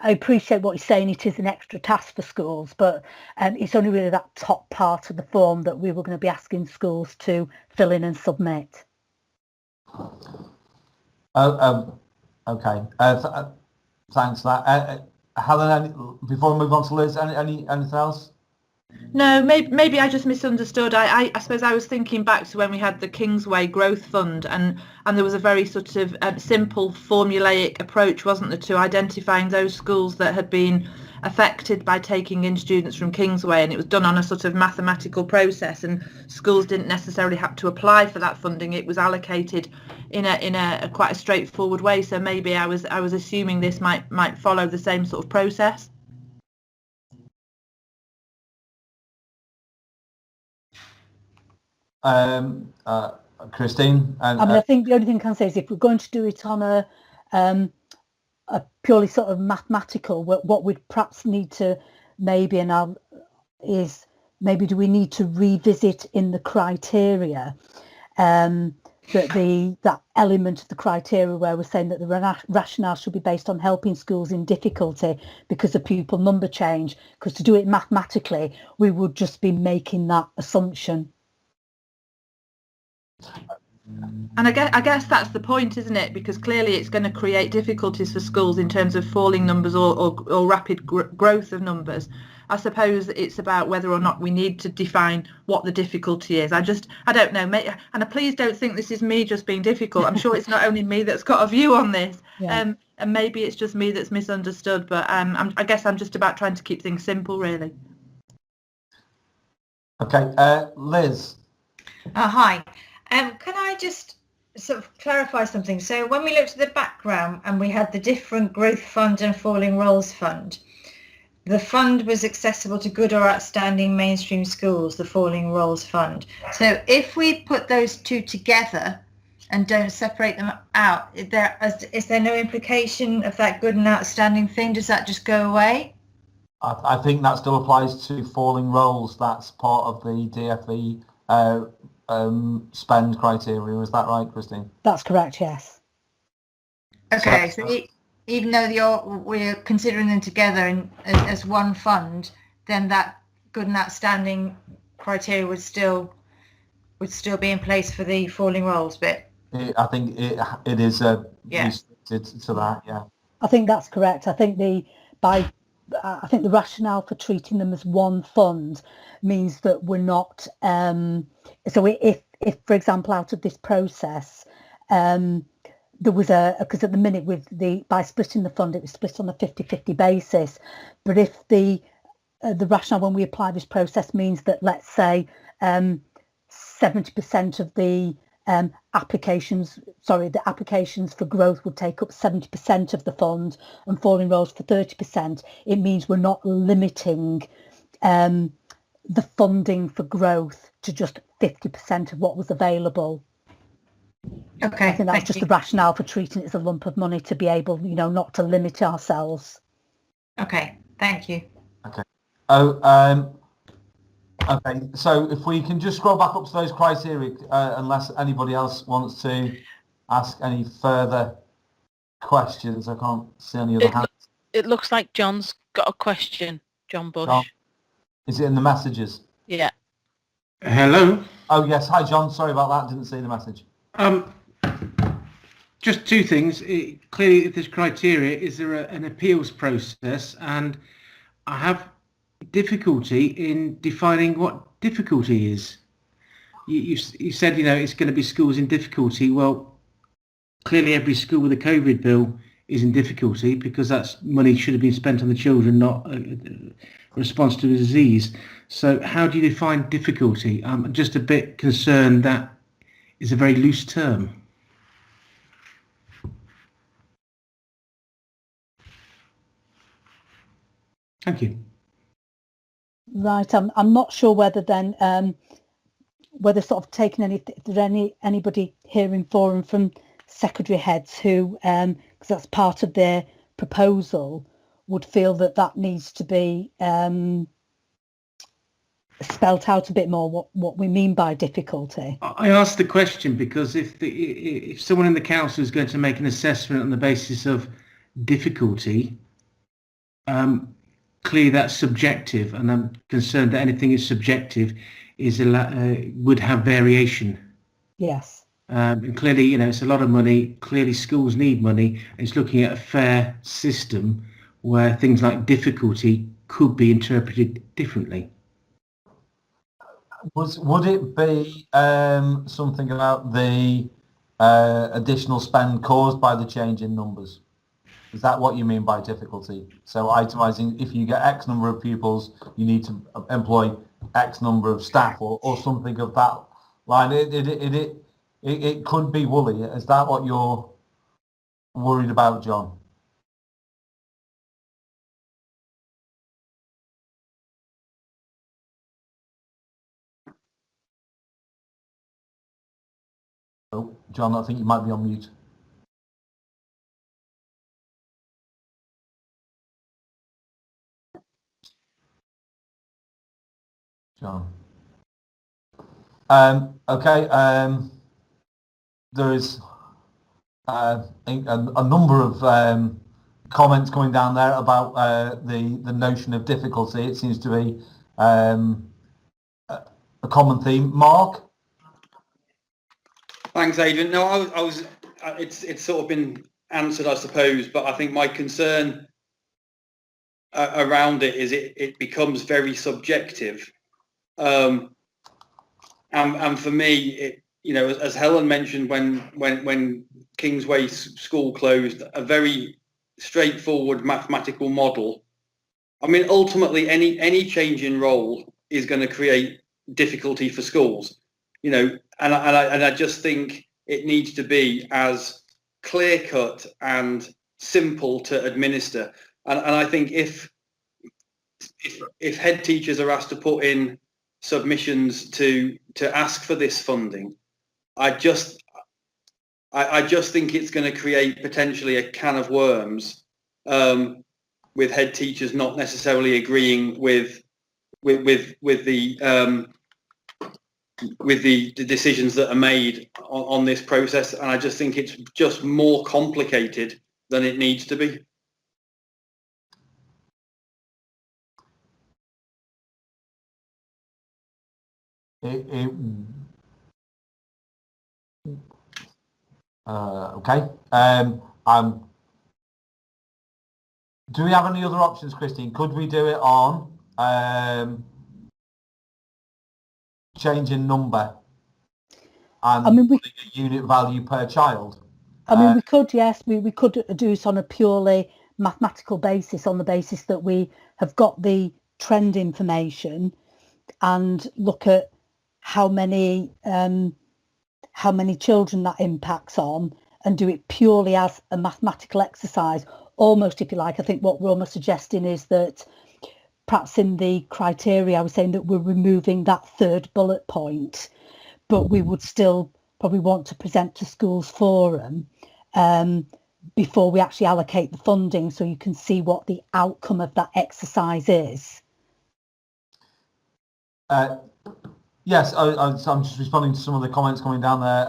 F: appreciate what you're saying, it is an extra task for schools, but it's only really that top part of the form that we were going to be asking schools to fill in and submit.
A: Okay. Thanks for that. Helen, before we move on to Liz, anything else?
N: No, maybe I just misunderstood. I suppose I was thinking back to when we had the Kingsway Growth Fund, and there was a very sort of simple formulaic approach, wasn't there, to identifying those schools that had been affected by taking in students from Kingsway, and it was done on a sort of mathematical process, and schools didn't necessarily have to apply for that funding. It was allocated in a quite a straightforward way. So maybe I was assuming this might follow the same sort of process.
A: Christine?
F: I think the only thing I can say is if we're going to do it on a purely sort of mathematical, what we'd perhaps need to maybe is maybe do we need to revisit in the criteria that element of the criteria where we're saying that the rationale should be based on helping schools in difficulty because of pupil number change, because to do it mathematically we would just be making that assumption.
N: And I guess that's the point, isn't it? Because clearly it's going to create difficulties for schools in terms of falling numbers or rapid growth of numbers. I suppose it's about whether or not we need to define what the difficulty is. I don't know. And please don't think this is me just being difficult. I'm sure it's not only me that's got a view on this. Yeah. And maybe it's just me that's misunderstood. But I guess I'm just about trying to keep things simple, really.
A: Okay, Liz.
O: Hi. Can I just sort of clarify something? So when we looked at the background and we had the different growth fund and falling roles fund, the fund was accessible to good or outstanding mainstream schools, the falling roles fund. So if we put those two together and don't separate them out, is there no implication of that good and outstanding thing? Does that just go away?
A: I think that still applies to falling roles. That's part of the DFE spend criteria. Is that right, Christine?
F: That's correct, yes.
O: Okay, so even though we're considering them together as one fund, then that good and outstanding criteria would still be in place for the falling roles bit.
A: I think it is restricted to that. Yeah.
F: I think that's correct. I think the rationale for treating them as one fund means that we're not. So if for example, out of this process, there was because at the minute by splitting the fund, it was split on a 50-50 basis. But if the rationale when we apply this process means that, let's say, 70% of the applications for growth would take up 70% of the fund and falling roles for 30%, it means we're not limiting the funding for growth to just 50% of what was available.
O: Okay,
F: I think that's just the rationale for treating it as a lump of money, to be able, not to limit ourselves.
O: Okay, thank you.
A: Okay. Okay, so if we can just scroll back up to those criteria, unless anybody else wants to ask any further questions. I can't see any other hands.
B: It looks like John's got a question. John Bush.
A: John, is it in the messages?
B: Yeah.
I: Hello.
A: Oh yes, hi John. Sorry about that. Didn't see the message.
I: Just two things. Clearly, if there's criteria, is there an appeals process? And I have difficulty in defining what difficulty is. You said, it's going to be schools in difficulty. Well, clearly every school with a COVID bill is in difficulty, because that's money should have been spent on the children, not a response to the disease. So how do you define difficulty? I'm just a bit concerned that is a very loose term. Thank you.
F: Right, I'm not sure whether then whether sort of taking anybody here in forum from secondary heads who, because that's part of their proposal, would feel that needs to be spelt out a bit more, what we mean by difficulty.
I: I asked the question because if someone in the council is going to make an assessment on the basis of difficulty, clearly that's subjective, and I'm concerned that anything is subjective would have variation.
F: Yes.
I: And clearly, it's a lot of money. Clearly, schools need money. It's looking at a fair system where things like difficulty could be interpreted differently.
A: Would it be something about the additional spend caused by the change in numbers? Is that what you mean by difficulty? So itemising, if you get X number of pupils, you need to employ X number of staff, or something of that line. It could be woolly. Is that what you're worried about, John? Oh, John, I think you might be on mute. John. Okay. There is a number of comments coming down there about the notion of difficulty. It seems to be a common theme. Mark?
P: Thanks, Adrian. No, I was. It's sort of been answered, I suppose, but I think my concern around it is it becomes very subjective. And for me, as Helen mentioned, when Kingsway School closed, a very straightforward mathematical model. I mean, ultimately, any change in role is going to create difficulty for schools, and I just think it needs to be as clear cut and simple to administer. And I think if head teachers are asked to put in submissions to ask for this funding, I just think it's going to create potentially a can of worms, with head teachers not necessarily agreeing with the decisions that are made on this process, and I just think it's just more complicated than it needs to be.
A: Okay. Do we have any other options, Christine? Could we do it on change in number and putting a unit value per child?
F: I mean, we could, yes, we could do it on a purely mathematical basis, on the basis that we have got the trend information and look at how many children that impacts on, and do it purely as a mathematical exercise. Almost, if you like, I think what we're almost suggesting is that perhaps in the criteria, I was saying that we're removing that third bullet point, but we would still probably want to present to schools forum before we actually allocate the funding, so you can see what the outcome of that exercise is.
A: Yes, I'm just responding to some of the comments coming down there.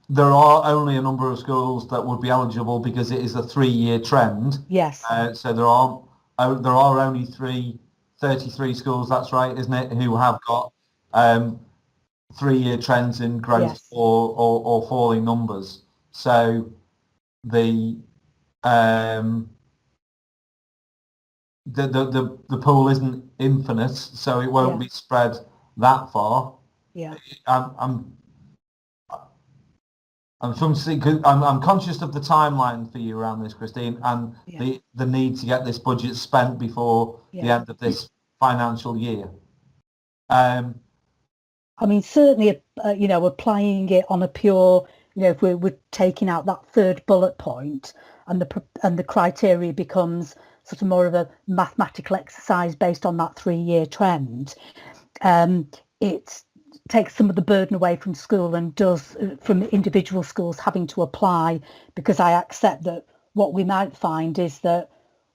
A: There are only a number of schools that would be eligible because it is a 3-year trend.
F: Yes.
A: So there are only 33 schools, that's right, isn't it, who have got 3-year trends in growth, yes, or falling numbers. So the pool isn't infinite, so it won't be spread that far.
F: Yeah.
A: I'm conscious of the timeline for you around this, Christine, and the need to get this budget spent before the end of this financial year.
F: I mean, certainly, applying it on a pure, if we're taking out that third bullet point, and the criteria becomes sort of more of a mathematical exercise based on that 3-year trend, it takes some of the burden away from school and does from individual schools having to apply, because I accept that what we might find is that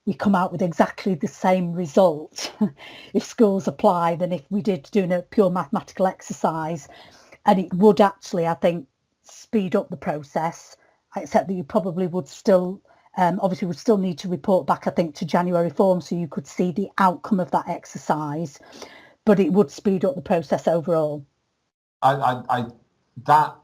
F: we come out with exactly the same result if schools apply than if we did doing a pure mathematical exercise. And it would actually, I think, speed up the process, except that you probably would still, obviously would still need to report back, I think, to January form, so you could see the outcome of that exercise, but it would speed up the process overall.
A: That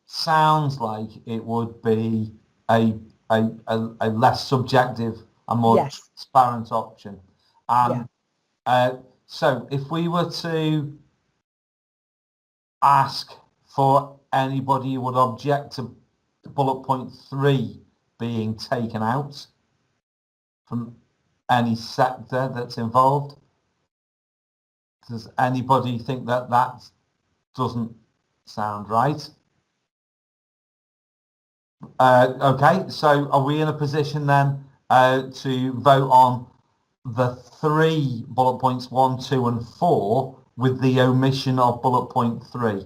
A: sounds like it would be a less subjective and more transparent option. So if we were to ask for anybody who would object to bullet point 3 being taken out from any sector that's involved, does anybody think that doesn't sound right? Okay, so are we in a position then to vote on the 3 bullet points 1, 2 and 4 with the omission of bullet point 3?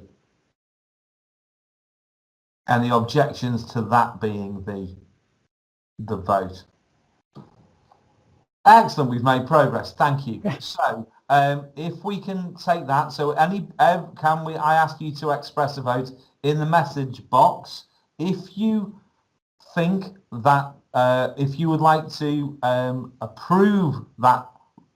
A: Any objections to that being the vote? Excellent, we've made progress, thank you. So if we can take that, so I ask you to express a vote in the message box if you think that if you would like to approve that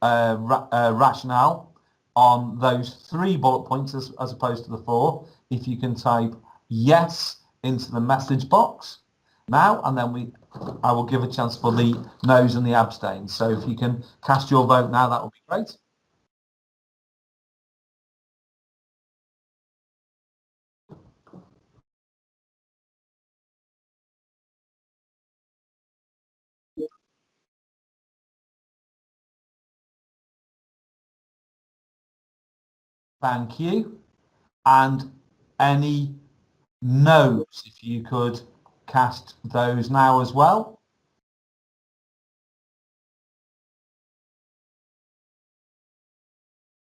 A: rationale on those 3 bullet points as opposed to the 4, if you can type yes into the message box now, and then I will give a chance for the noes and the abstains. So if you can cast your vote now, that would be great. Thank you. And any noes, if you could cast those now as well.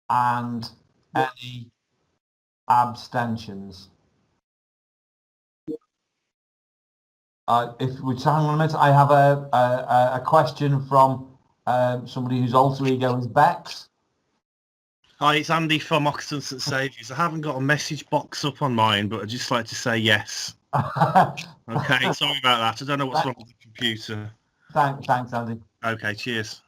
A: And any abstentions. If we hang on a minute, I have a question from somebody whose alter ego is Bex.
D: Hi, it's Andy from Oxton St Saviour's. I haven't got a message box up on mine, but I'd just like to say yes. Okay, sorry about that. I don't know what's wrong with the computer.
A: Thanks, Andy.
D: Okay, cheers.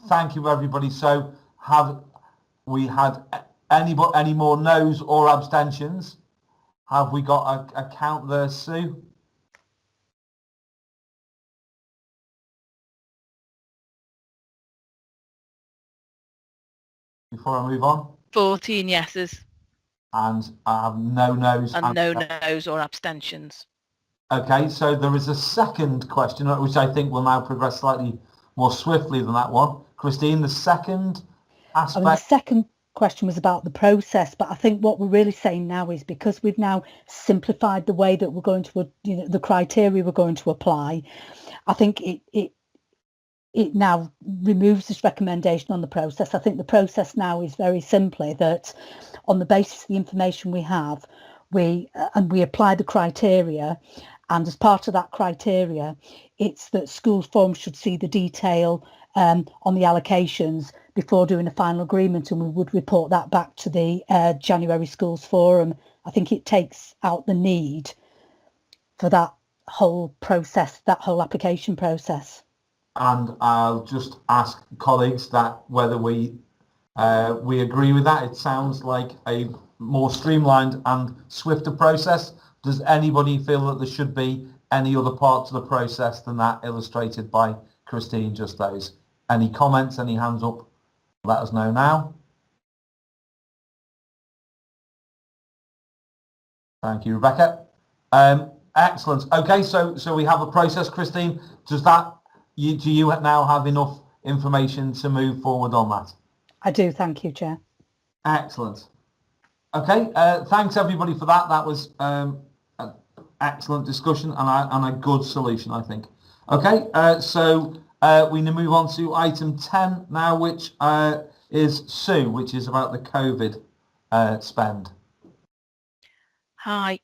A: Thank you, everybody. So have we had any more noes or abstentions? Have we got a count there, Sue? before I move on?
B: 14 yeses
A: And I have no no's.
B: and no no's or abstentions.
A: Okay, so there is a second question, which I think will now progress slightly more swiftly than that one. Christine, the second aspect.
F: The second question was about the process, but I think what we're really saying now is because we've now simplified the way that we're going to, the criteria we're going to apply, I think it now removes this recommendation on the process. I think the process now is very simply that on the basis of the information we have, we apply the criteria, and as part of that criteria, it's that schools forum should see the detail on the allocations before doing a final agreement, and we would report that back to the January schools forum. I think it takes out the need for that whole process, that whole application process.
A: And I'll just ask colleagues that whether we agree with that. It sounds like a more streamlined and swifter process. Does anybody feel that there should be any other parts of the process than that illustrated by Christine, just those? Any comments, any hands up? Let us know now. Thank you, Rebecca. Excellent. Okay, so we have a process, Christine. Do you now have enough information to move forward on that?
F: I do, thank you, Chair.
A: Excellent. Okay, thanks everybody for that. That was an excellent discussion and a good solution, I think. Okay, so we now move on to item 10 now, which is Sue, which is about the COVID spend.
B: Hi.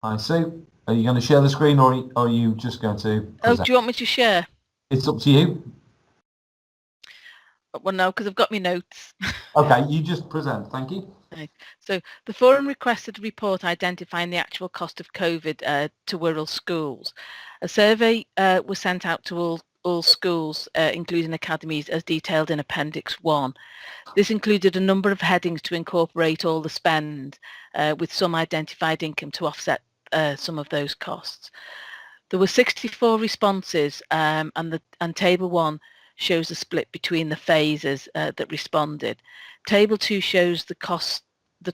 A: Hi, Sue. Are you going to share the screen, or are you just going to present?
B: Oh, do you want me to share?
A: It's up to you.
B: Well, no, because I've got my notes.
A: Okay, you just present. Thank you.
B: Right. So the forum requested a report identifying the actual cost of COVID to Wirral schools. A survey was sent out to all schools, including academies, as detailed in Appendix 1. This included a number of headings to incorporate all the spend, with some identified income to offset some of those costs. There were 64 responses, and Table 1 shows a split between the phases that responded. Table 2 shows the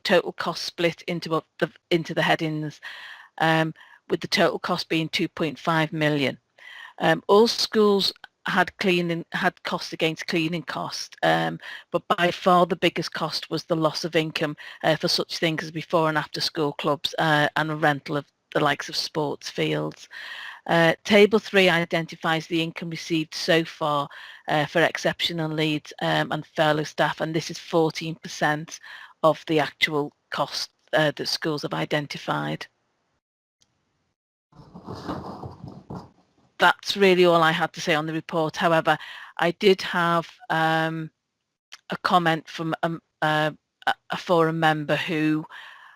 B: total cost split into the headings, with the total cost being 2.5 million. All schools had costs against cleaning cost, but by far the biggest cost was the loss of income for such things as before and after school clubs and a rental of the likes of sports fields. Table 3 identifies the income received so far for exceptional leads and furlough staff, and this is 14% of the actual cost that schools have identified. That's really all I had to say on the report. However, I did have a comment from a forum member who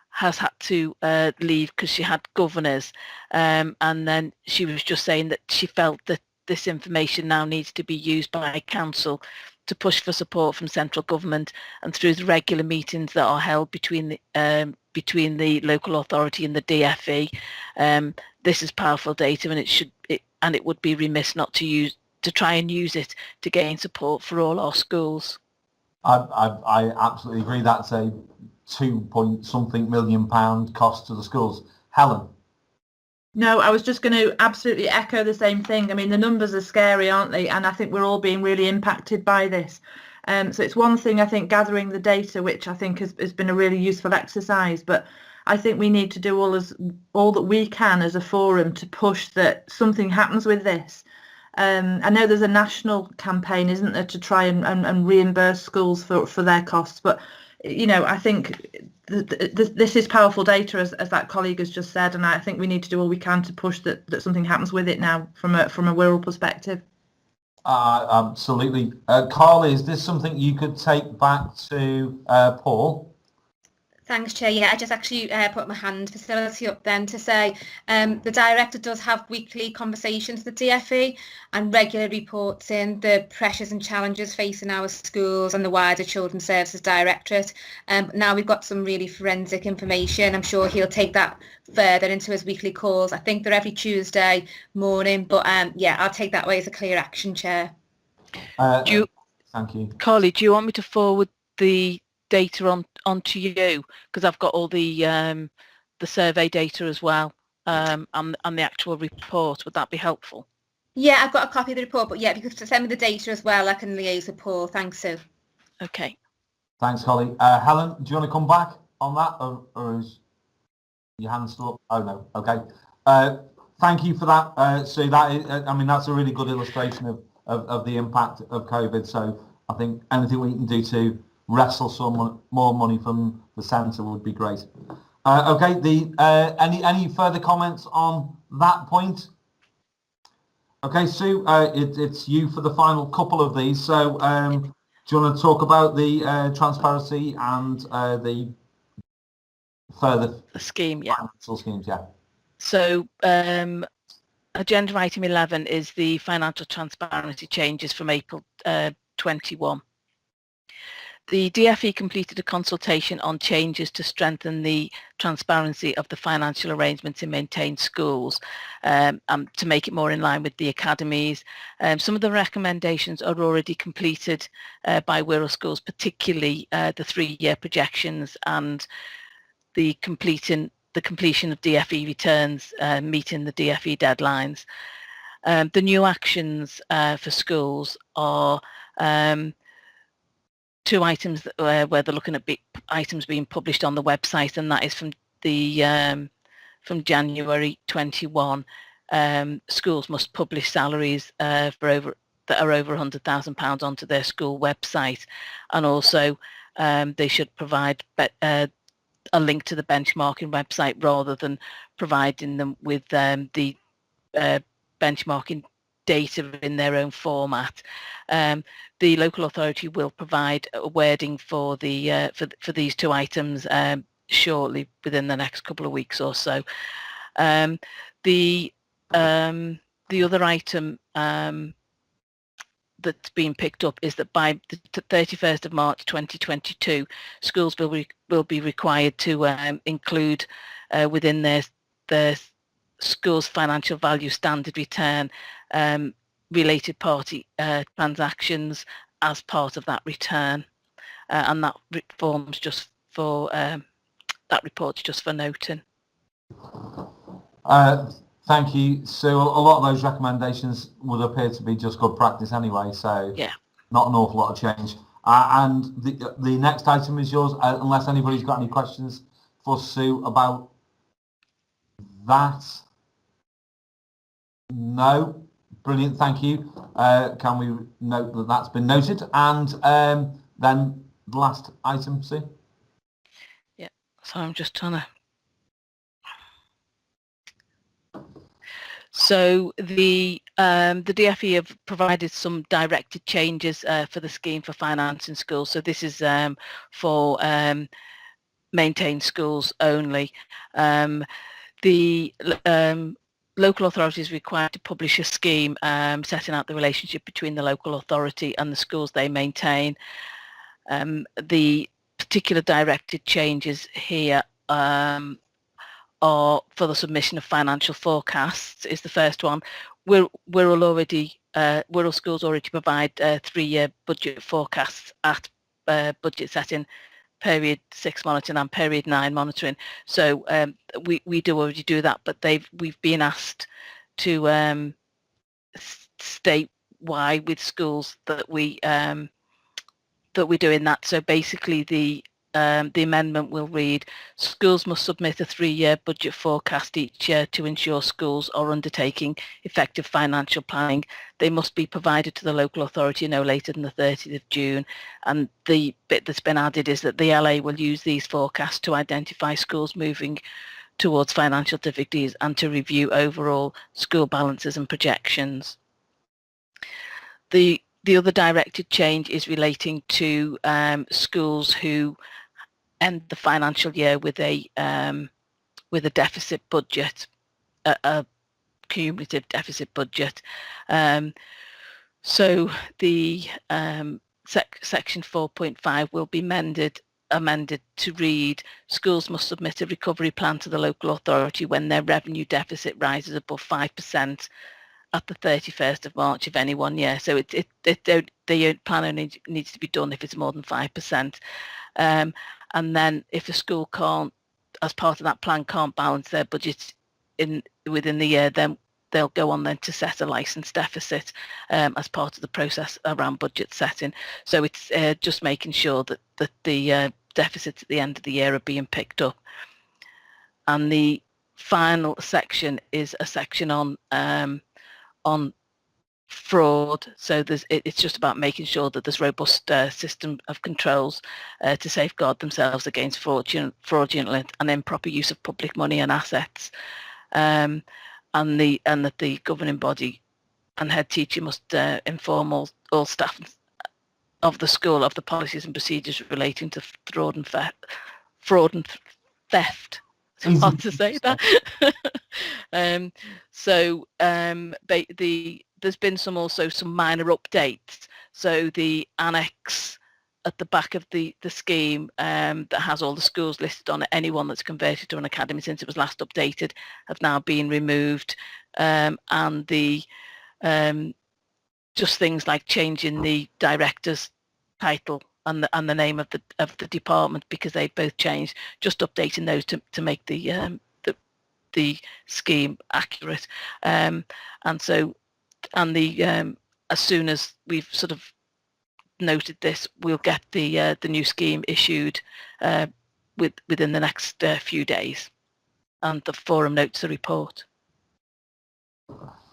B: has had to leave because she had governors, and then she was just saying that she felt that this information now needs to be used by council to push for support from central government and through the regular meetings that are held between the local authority and the DFE. This is powerful data, and it would be remiss not to try and use it to gain support for all our schools.
A: I absolutely agree. That's a 2-point-something million pound cost to the schools. Helen?
N: No, I was just going to absolutely echo the same thing. I mean, the numbers are scary, aren't they? And I think we're all being really impacted by this. So it's one thing, I think, gathering the data, which I think has been a really useful exercise, but I think we need to do all that we can as a forum to push that something happens with this. I know there's a national campaign, isn't there, to try and reimburse schools for their costs, but I think this is powerful data, as that colleague has just said, and I think we need to do all we can to push that something happens with it now from a Wirral perspective.
A: Absolutely. Carly, is this something you could take back to Paul?
E: Thanks, Chair. Yeah, I just actually put my hand facility up then to say the Director does have weekly conversations with the DFE and regular reports in the pressures and challenges facing our schools and the wider Children's Services Directorate. Now we've got some really forensic information. I'm sure he'll take that further into his weekly calls. I think they're every Tuesday morning, but yeah, I'll take that away as a clear action, Chair.
A: Thank you.
B: Carly, do you want me to forward the data onto you? Because I've got all the survey data as well, and the actual report. Would that be helpful?
E: Yeah, I've got a copy of the report, but yeah, if you could send me the data as well, I can liaise with Paul. Thanks, Sue.
B: Okay.
A: Thanks, Holly. Helen, do you want to come back on that, or is your hand still up? Oh no. Okay. Thank you for that, Sue. That is, I mean, that's a really good illustration of the impact of COVID. So I think anything we can do to wrestle some more money from the centre would be great. Okay. Any further comments on that point? Okay, Sue, it's you for the final couple of these. So do you want to talk about the transparency and the further
B: scheme? Yeah.
A: Financial schemes, yeah.
B: So agenda item 11 is the financial transparency changes from April 21. The DfE completed a consultation on changes to strengthen the transparency of the financial arrangements in maintained schools to make it more in line with the academies. Some of the recommendations are already completed by Wirral schools, particularly the 3-year projections and the completion of DfE returns, meeting the DfE deadlines. The new actions for schools are 2 items where they're looking at items being published on the website, and that is from January 21. Schools must publish salaries that are over £100,000 onto their school website, and also they should provide a link to the benchmarking website rather than providing them with the benchmarking data in their own format. The local authority will provide a wording for the for these 2 items shortly, within the next couple of weeks or so. The other item that's been picked up is that by the 31st of March 2022, schools will be required to include within their school's financial value standard return related party transactions as part of that return, and that forms just for that report's just for noting.
A: Thank you. So a lot of those recommendations would appear to be just good practice anyway, so
B: yeah,
A: not an awful lot of change. And the next item is yours, unless anybody's got any questions for Sue about that. No. Brilliant, thank you. Can we note that that's been noted? And then the last item, Sue?
B: Yeah, so I'm just trying to... So the DfE have provided some directed changes for the scheme for finance in schools. So this is for maintained schools only. The local authority is required to publish a scheme setting out the relationship between the local authority and the schools they maintain. The particular directed changes here are for the submission of financial forecasts is the first one. Wirral schools already provide 3-year budget forecasts at budget setting, period 6 monitoring and period 9 monitoring. So we do already do that, but we've been asked to state why with schools that we're doing that. So basically the amendment will read: schools must submit a 3-year budget forecast each year to ensure schools are undertaking effective financial planning. They must be provided to the local authority no later than the 30th of June. And the bit that's been added is that the LA will use these forecasts to identify schools moving towards financial difficulties and to review overall school balances and projections. The other directed change is relating to schools who end the financial year with a deficit budget, a cumulative deficit budget. So the section 4.5 will be amended to read: schools must submit a recovery plan to the local authority when their revenue deficit rises above 5% at the 31st of March of any one year. So the plan only needs to be done if it's more than 5%. And then if the school can't, as part of that plan, can't balance their budget within the year, then they'll go on then to set a licence deficit as part of the process around budget setting. So it's just making sure that the deficits at the end of the year are being picked up. And the final section is a section on fraud. So it's just about making sure that there's robust system of controls to safeguard themselves against fraudulent and improper use of public money and assets. And that the governing body and head teacher must inform all staff of the school of the policies and procedures relating to fraud and theft. It's hard to say that. There's been some minor updates. So the annex at the back of the scheme that has all the schools listed on it, anyone that's converted to an academy since it was last updated, have now been removed, and the just things like changing the director's title and the name of the department, because they both changed, just updating those to make the scheme accurate, as soon as we've sort of noted this, we'll get the new scheme issued within the next few days, and the forum notes the report.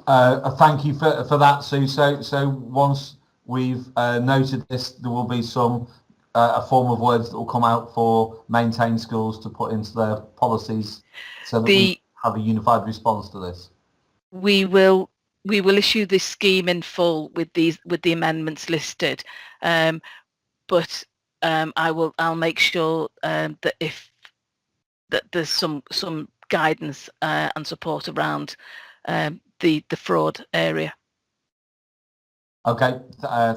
A: Thank you for that, Sue. So once we've noted this, there will be a form of words that will come out for maintained schools to put into their policies, so that we have a unified response to this.
B: We will issue this scheme in full with the amendments listed, but I'll make sure that there's some guidance and support around the fraud area.
A: Okay,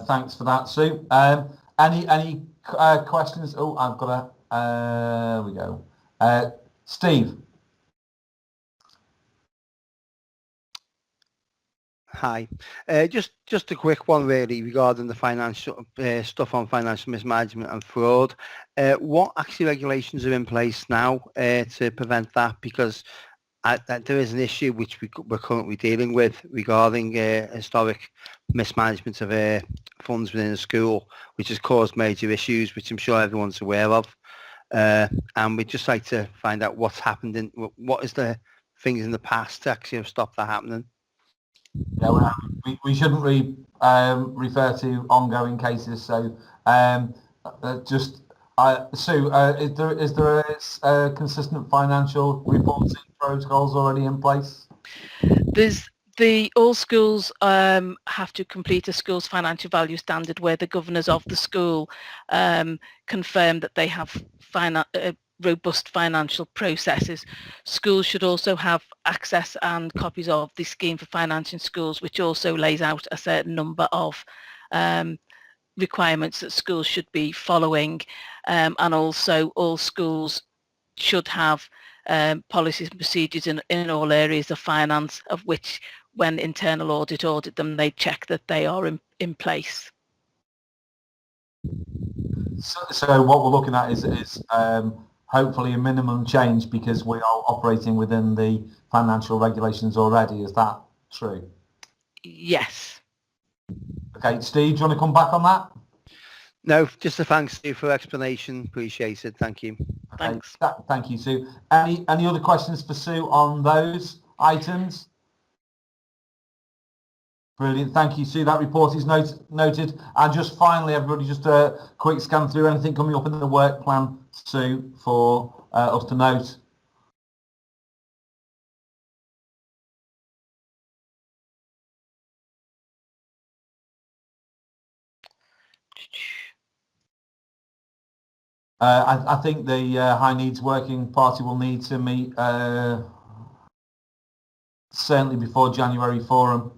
A: thanks for that, Sue. Any questions? Oh, I've got there we go. Steve.
J: Hi, just a quick one really regarding the financial stuff on financial mismanagement and fraud. What actually regulations are in place now to prevent that? Because there is an issue which we're currently dealing with regarding historic mismanagement of funds within the school, which has caused major issues, which I'm sure everyone's aware of. And we'd just like to find out what's happened what is the things in the past to actually have stopped that happening.
A: Yeah, we shouldn't refer to ongoing cases. So Sue, is there a consistent financial reporting protocols already in place?
B: All schools have to complete a school's financial value standard, where the governors of the school confirm that they have robust financial processes. Schools should also have access and copies of the scheme for financing schools, which also lays out a certain number of requirements that schools should be following, and also all schools should have policies and procedures in all areas of finance, of which, when internal audit them, they check that they are in place.
A: So what we're looking at is hopefully a minimum change, because we are operating within the financial regulations already. Is that true?
B: Yes.
A: Okay, Steve, do you want to come back on that?
J: No, just a thanks, Steve, for explanation. Appreciate it. Thank you.
B: Thanks.
A: Thank you, Sue. Any other questions for Sue on those items? Brilliant. Thank you, Sue. That report is noted. And just finally, everybody, just a quick scan through anything coming up in the work plan, Sue, for us to note. I think the High Needs Working Party will need to meet certainly before January forum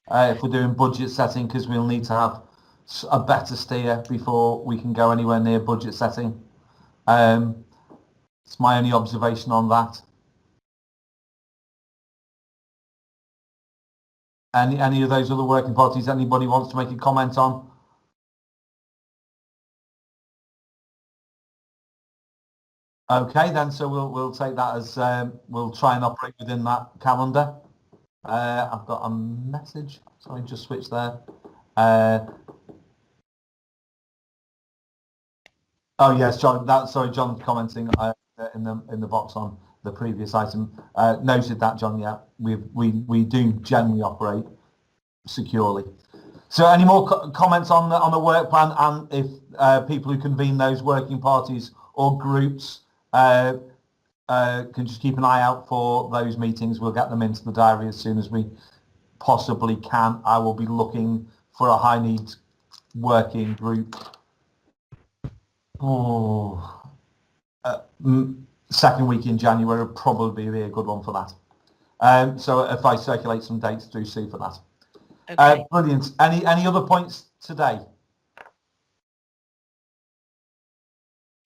A: if we're doing budget setting, because we'll need to have a better steer before we can go anywhere near budget setting. It's my only observation on that. Any of those other working parties anybody wants to make a comment on? Okay, then, so we'll take that as we'll try and operate within that calendar. I've got a message. Sorry, just switch there. Oh yes, John. Sorry, John commenting in the box on the previous item. Noted that, John. Yeah, we do generally operate securely. So, any more comments on the work plan, and if people who convene those working parties or groups can just keep an eye out for those meetings. We'll get them into the diary as soon as we possibly can. I will be looking for a high needs working group. Second week in January will probably be a good one for that. So if I circulate some dates through Sue for that.
B: Okay.
A: Brilliant. Any other points today?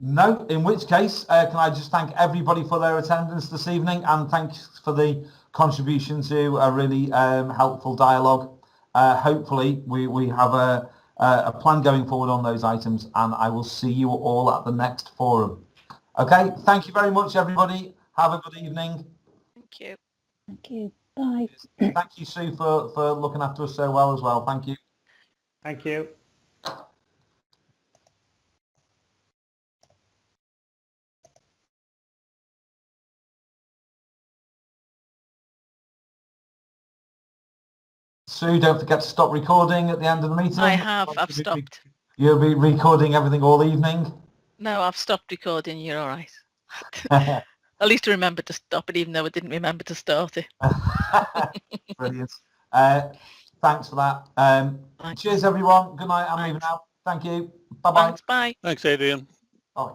A: No, in which case, can I just thank everybody for their attendance this evening, and thanks for the contribution to a really helpful dialogue. Hopefully we have a plan going forward on those items, and I will see you all at the next forum. Okay, thank you very much, everybody. Have a good evening.
B: Thank you.
F: Thank you. Bye.
A: Thank you, Sue, for looking after us so well as well. Thank you.
K: Thank you.
A: Sue, don't forget to stop recording at the end of the meeting.
B: I've stopped.
A: You'll be recording everything all evening.
B: No, I've stopped recording. You're all right. At least I remembered to stop it, even though I didn't remember to start it.
A: Brilliant. Thanks for that. Cheers, everyone. Good night. I'm leaving now. Thank you. Bye-bye.
B: Thanks, bye.
Q: Thanks, Adrian.
A: Bye.